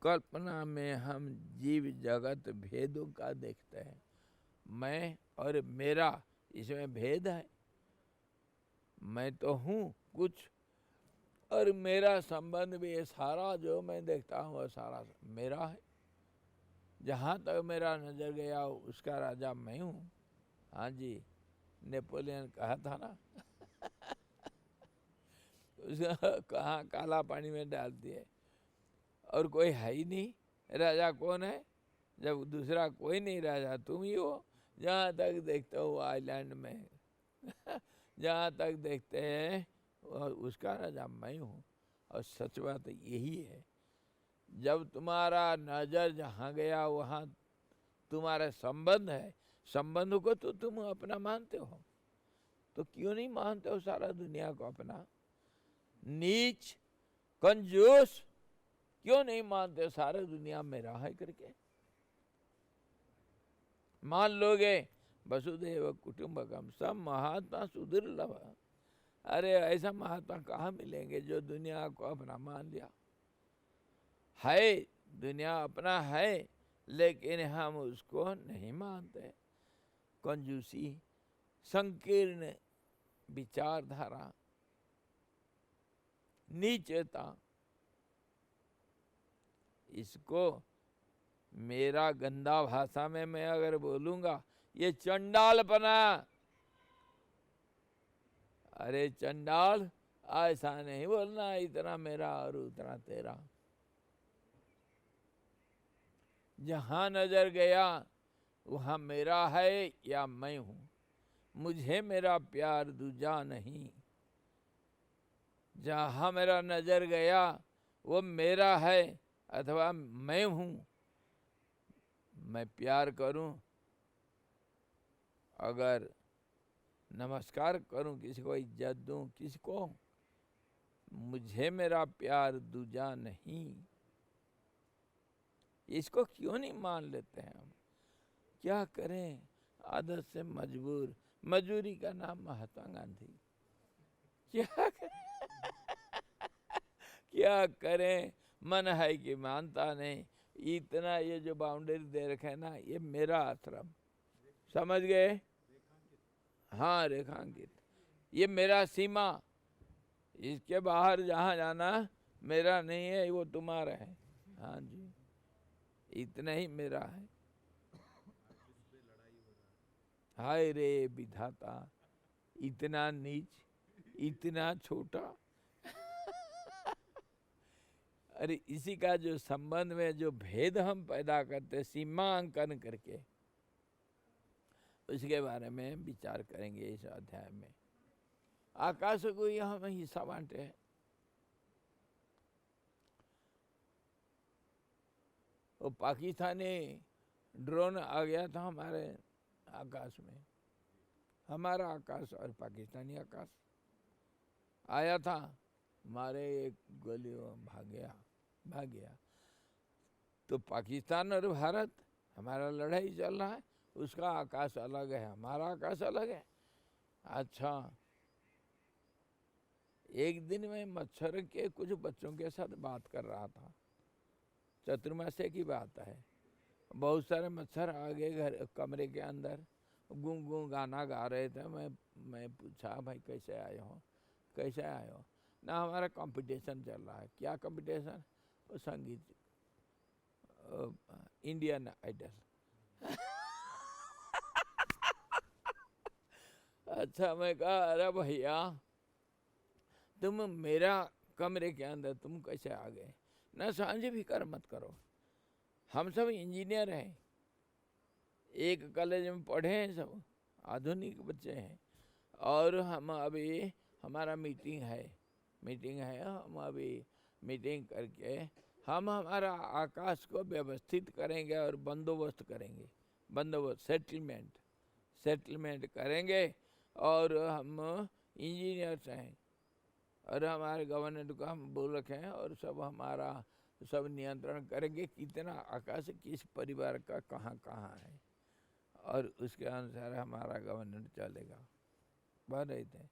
कल्पना में हम जीव जगत भेदों का देखते हैं, मैं और मेरा, इसमें भेद है। मैं तो हूँ कुछ, और मेरा संबंध भी, ये सारा जो मैं देखता हूँ वो सारा मेरा है। जहाँ तक मेरा नजर गया उसका राजा मैं हूँ। हाँ जी, नेपोलियन कहा था ना उसका कहाँ काला पानी में डाल दिए, और कोई है ही नहीं। राजा कौन है? जब दूसरा कोई नहीं राजा तुम ही हो। जहाँ तक देखते हो आइलैंड में जहाँ तक देखते हैं उसका राजा मैं हूँ। और सच बात यही है, जब तुम्हारा नजर जहाँ गया वहाँ तुम्हारा संबंध है, संबंध को तो तुम अपना मानते हो, तो क्यों नहीं मानते हो सारा दुनिया को अपना? नीच कंजूस क्यों नहीं मानते सारा दुनिया मेरा है करके? मान लोगे वसुदेव कुटुंबकम, सब महात्मा सुदुर्लभ। अरे ऐसा महात्मा कहाँ मिलेंगे जो दुनिया को अपना मान लिया है? दुनिया अपना है, लेकिन हम उसको नहीं मानते। कंजूसी, संकीर्ण विचारधारा, नीचता, इसको मेरा गंदा भाषा में मैं अगर बोलूंगा, ये चंडालपना। अरे चंडाल, ऐसा नहीं बोलना, इतना मेरा और उतना तेरा। जहां नजर गया वहां मेरा है या मैं हूं, मुझे मेरा प्यार दूजा नहीं। जहां मेरा नजर गया वो मेरा है अथवा मैं हूं। मैं प्यार करूं, अगर नमस्कार करूं, किसी को इज्जत दूं, किसी को, मुझे मेरा प्यार दूजा नहीं। इसको क्यों नहीं मान लेते हैं हम? क्या करें, आदत से मजबूर। मजबूरी का नाम महात्मा गांधी। क्या करें क्या करें, मन है कि मानता नहीं। इतना ये जो बाउंड्री दे रखे है ना, ये मेरा आश्रम, समझ गए? हाँ, रेखांकित, ये मेरा सीमा, इसके बाहर जहाँ जाना मेरा नहीं है, वो तुम्हारा है। हाँ जी, इतना ही मेरा है। हाय रे विधाता, इतना नीच, इतना छोटा। अरे इसी का जो संबंध में जो भेद हम पैदा करते सीमांकन करके, उसके बारे में विचार करेंगे इस अध्याय में। आकाश को यहाँ में हिस्सा बांटे हैं। वो पाकिस्तानी ड्रोन आ गया था हमारे आकाश में, हमारा आकाश और पाकिस्तानी आकाश आया था, मारे एक गोली भाग गया। तो पाकिस्तान और भारत हमारा लड़ाई चल रहा है, उसका आकाश अलग है, हमारा आकाश अलग है। अच्छा, एक दिन मैं मच्छर के कुछ बच्चों के साथ बात कर रहा था, चतुर्मास्य की बात है। बहुत सारे मच्छर आ गए घर कमरे के अंदर, गुं गाना गा रहे थे। मैं पूछा भाई कैसे आए हो? ना हमारा कंपटीशन चल रहा है। क्या कंपटीशन? वो संगीत, इंडियन आइडल। अच्छा, मैं कहा अरे भैया तुम मेरा कमरे के अंदर तुम कैसे आ गए? ना सांझ फिक्र मत करो, हम सब इंजीनियर हैं, एक कॉलेज में पढ़े हैं, सब आधुनिक बच्चे हैं। और हम अभी हमारा मीटिंग है, हम अभी मीटिंग करके हम हमारा आकाश को व्यवस्थित करेंगे और बंदोबस्त करेंगे, सेटलमेंट करेंगे। और हम इंजीनियर्स हैं और हमारे गवर्नमेंट को हम बोल रखे हैं, और सब हमारा सब नियंत्रण करेंगे कितना आकाश किस परिवार का कहाँ है, और उसके अनुसार हमारा गवर्नमेंट चलेगा। बोल रहे थे।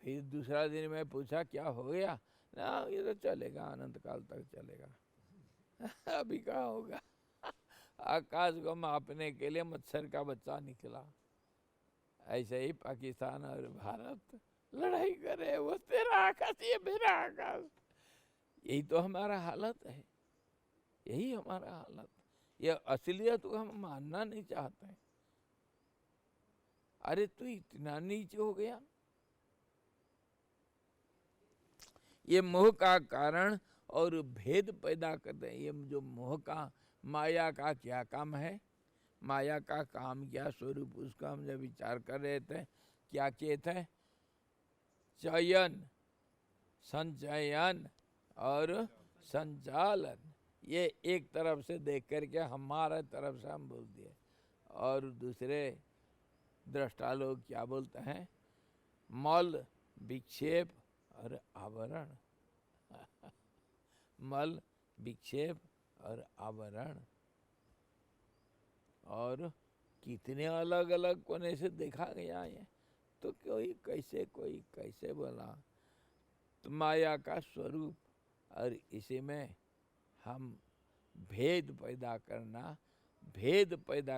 फिर दूसरा दिन मैं पूछा क्या हो गया? ना ये तो चलेगा, अनंत काल तक चलेगा। अभी कहाँ होगा? आकाश को मापने के लिए मच्छर का बच्चा निकला। ऐसे ही पाकिस्तान और भारत लड़ाई करे, वो तेरा आकाश, ये मेरा आकाश। यही तो हमारा हालत है, यही हमारा हालत। ये असलियत को हम मानना नहीं चाहते। अरे तू इतना नीचे हो गया। ये मोह का कारण और भेद पैदा करते हैं। ये जो मोह का, माया का क्या काम है? माया का काम क्या स्वरूप, उसका हम जब विचार कर रहे थे, क्या कहते हैं? चयन, संचयन और संचालन। ये एक तरफ से देख करके हमारे तरफ से हम बोल दिए, और दूसरे दृष्टा लोग क्या बोलते हैं? मल, विक्षेप और आवरण। मल, विक्षेप और आवरण। और कितने अलग अलग कोने से देखा गया है। तो कोई कैसे बोला। तो माया का स्वरूप, और इसी में हम भेद पैदा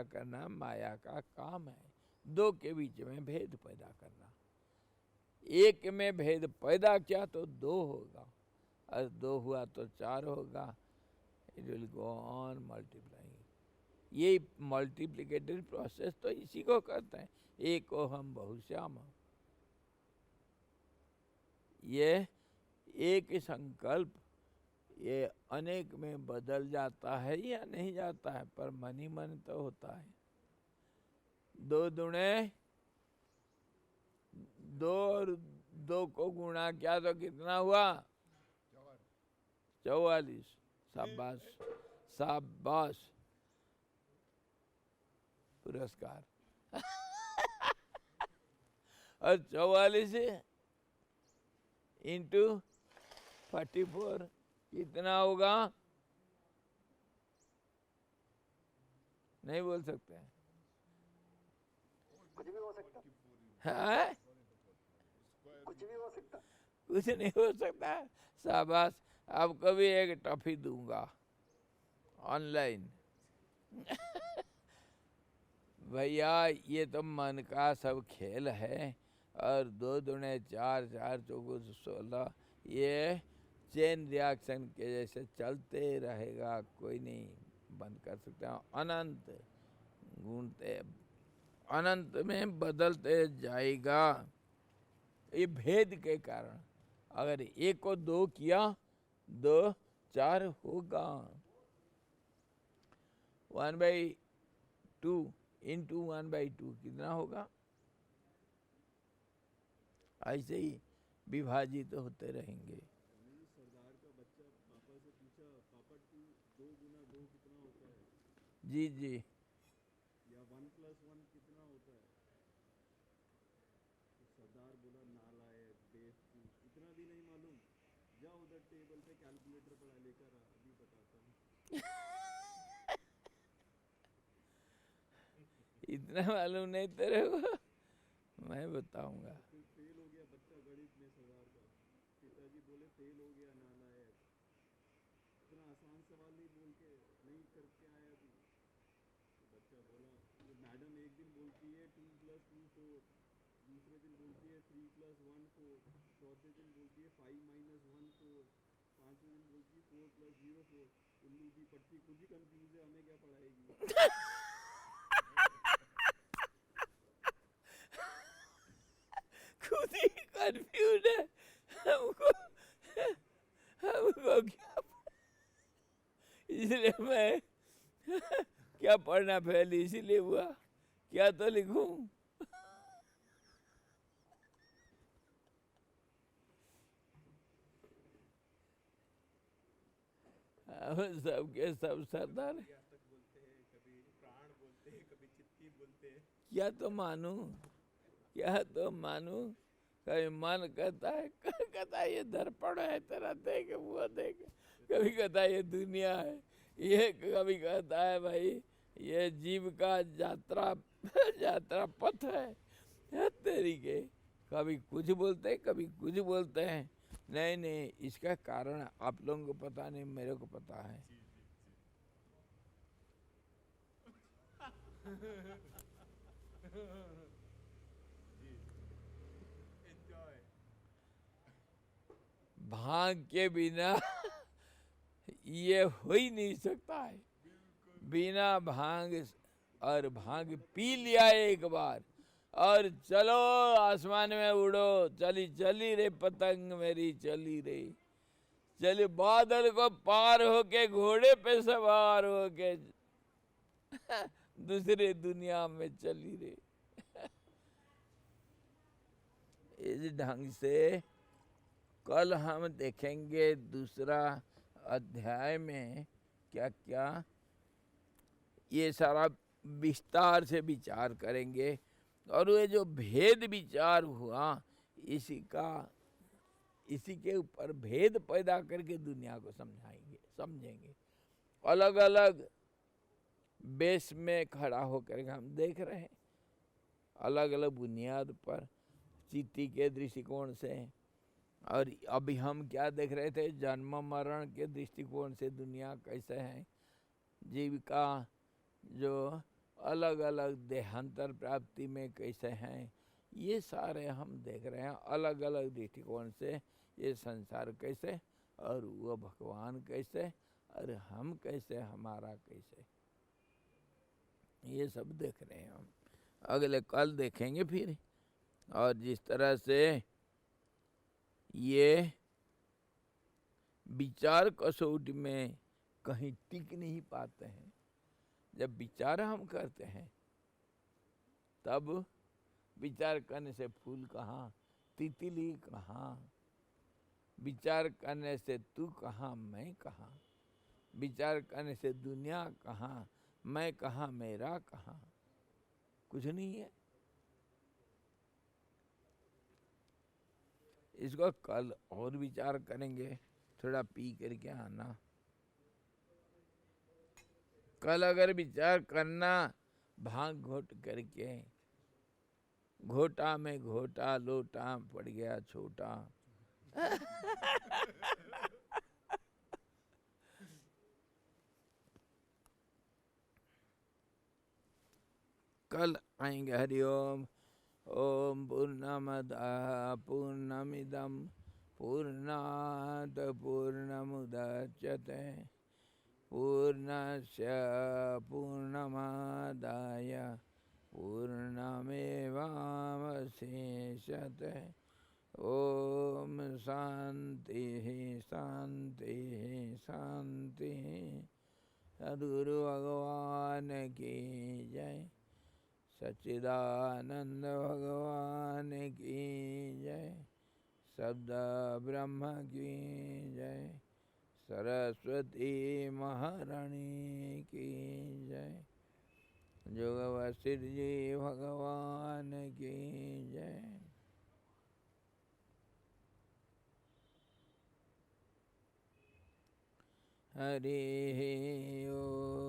करना माया का काम है। दो के बीच में भेद पैदा करना। एक में भेद पैदा किया तो दो होगा, और दो हुआ तो चार होगा। It will go on multiplying. ये मल्टीप्लिकेटरी प्रोसेस तो इसी को करते हैं। एक को हम बहुश्याम। ये एक संकल्प ये अनेक में बदल जाता है या नहीं जाता है, पर मन ही मन तो होता है। दो दुणे दो, और दो को गुणा किया तो कितना हुआ? 44। शाबाश, पुरस्कार। और 44 इंटू 44 कितना होगा? नहीं बोल सकते हैं। कुछ भी हो सकता, हाँ? कुछ भी हो सकता। कुछ नहीं हो सकता। शाबाश, आपको भी एक टॉफी दूंगा ऑनलाइन। भैया ये तो मन का सब खेल है, और दो दुने चार, चार चौको 16, ये चेन रिएक्शन के जैसे चलते रहेगा, कोई नहीं बंद कर सकता। अनंत घूमते, अनंत में बदलते जाएगा। ये भेद के कारण अगर एक को दो किया, 2 4 होगा। 1/2 इंटू 1/2 कितना होगा? ऐसे ही विभाजित होते रहेंगे। सरदार का बच्चा पापा से पूछा, पापा 2 गुना 2 2 कितना होता है, जी जी। या 1+1 कितना होता है? तो सरदार बोला नालायक बेवकूफ, इतना भी नहीं मालूम? जा उधर टेबल पे कैलकुलेटर पड़ा लेकर आ, अभी बताता हूँ। इतना मालूम नहीं तेरे को? मैं बताऊंगा। तो फिर फेल हो गया बच्चा गणित में सरदार का। पिताजी बोले फेल हो गया नालायक, इतना आसान सवाल नहीं बोल के नहीं करके आया तू। तो बच्चा बोला, तो मैडम एक दिन बोलती है 2+2 4, दूसरे दिन बोलती है 3+1 4, चौथे दिन बोलती है 5-1 4, पांचवें दिन बोलती है 4+0 4। उल्लू की पट्टी खुद ही कंफ्यूज है, हमें क्या पढ़ाएगी? खुद ही कंफ्यूज है। हमको हमको क्या, इसलिए मैं क्या पढ़ना फेल इसीलिए हुआ, क्या तो लिखूं। हम सबके सब सरदार हैं। तक बोलते हैं, कभी प्राण बोलते हैं, कभी चित्ती बोलते हैं। क्या तो मानूं, क्या तो मानूं। कभी मन कहता है, कहता है ये दर्पण है तेरा, देख वो देख। कभी कहता है ये दुनिया है, ये कभी कहता है भाई ये जीव का यात्रा यात्रा पथ है तेरी के। कभी कुछ बोलते हैं, कभी कुछ बोलते हैं। नहीं नहीं, इसका कारण आप लोगों को पता नहीं, मेरे को पता है। एंजॉय। भांग के बिना ये हो ही नहीं सकता है। बिना भांग, और भांग पी लिया एक बार और चलो आसमान में उड़ो, चली चली रे पतंग मेरी चली रे, चली बादल को पार होके घोड़े पे सवार होके दूसरे दुनिया में चली रे। इस ढंग से कल हम देखेंगे दूसरा अध्याय में क्या क्या, ये सारा विस्तार से विचार करेंगे। और ये जो भेद विचार हुआ, इसी के ऊपर भेद पैदा करके दुनिया को समझेंगे। अलग अलग बेस में खड़ा होकर हम देख रहे हैं, अलग अलग बुनियाद पर, चित्ती के दृष्टिकोण से। और अभी हम क्या देख रहे थे, जन्म मरण के दृष्टिकोण से दुनिया कैसे है, जीव का जो अलग अलग देहांतर प्राप्ति में कैसे हैं, ये सारे हम देख रहे हैं। अलग अलग दृष्टिकोण से ये संसार कैसे, और वो भगवान कैसे, और हम कैसे, हमारा कैसे, ये सब देख रहे हैं हम। अगले कल देखेंगे फिर। और जिस तरह से ये विचार कसौटी में कहीं टिक नहीं पाते हैं, जब विचार हम करते हैं तब विचार करने से फूल कहाँ, तितली कहाँ, विचार करने से तू कहाँ, मैं कहाँ, विचार करने से दुनिया कहाँ, मैं कहाँ, मेरा कहाँ, कुछ नहीं है। इसको कल और विचार करेंगे, थोड़ा पी करके आना। कल अगर विचार करना भांग घोट करके, घोटा में घोटा लोटा पड़ गया छोटा। कल आएंगे। हरिओम। ओम पूर्णमदः पूर्णमिदं पूर्णात् पूर्णमुदच्यते पूर्णस्य पूर्णमादाय पूर्णमेवावशिष्यते। ओम शांति शांति शांति। सद्गुरु भगवान की जय, सच्चिदानंद भगवान की जय, शब्द ब्रह्म की जय, सरस्वती महारानी की जय। जोग वशिष्ठ जी भगवान की जय। हरि ओम।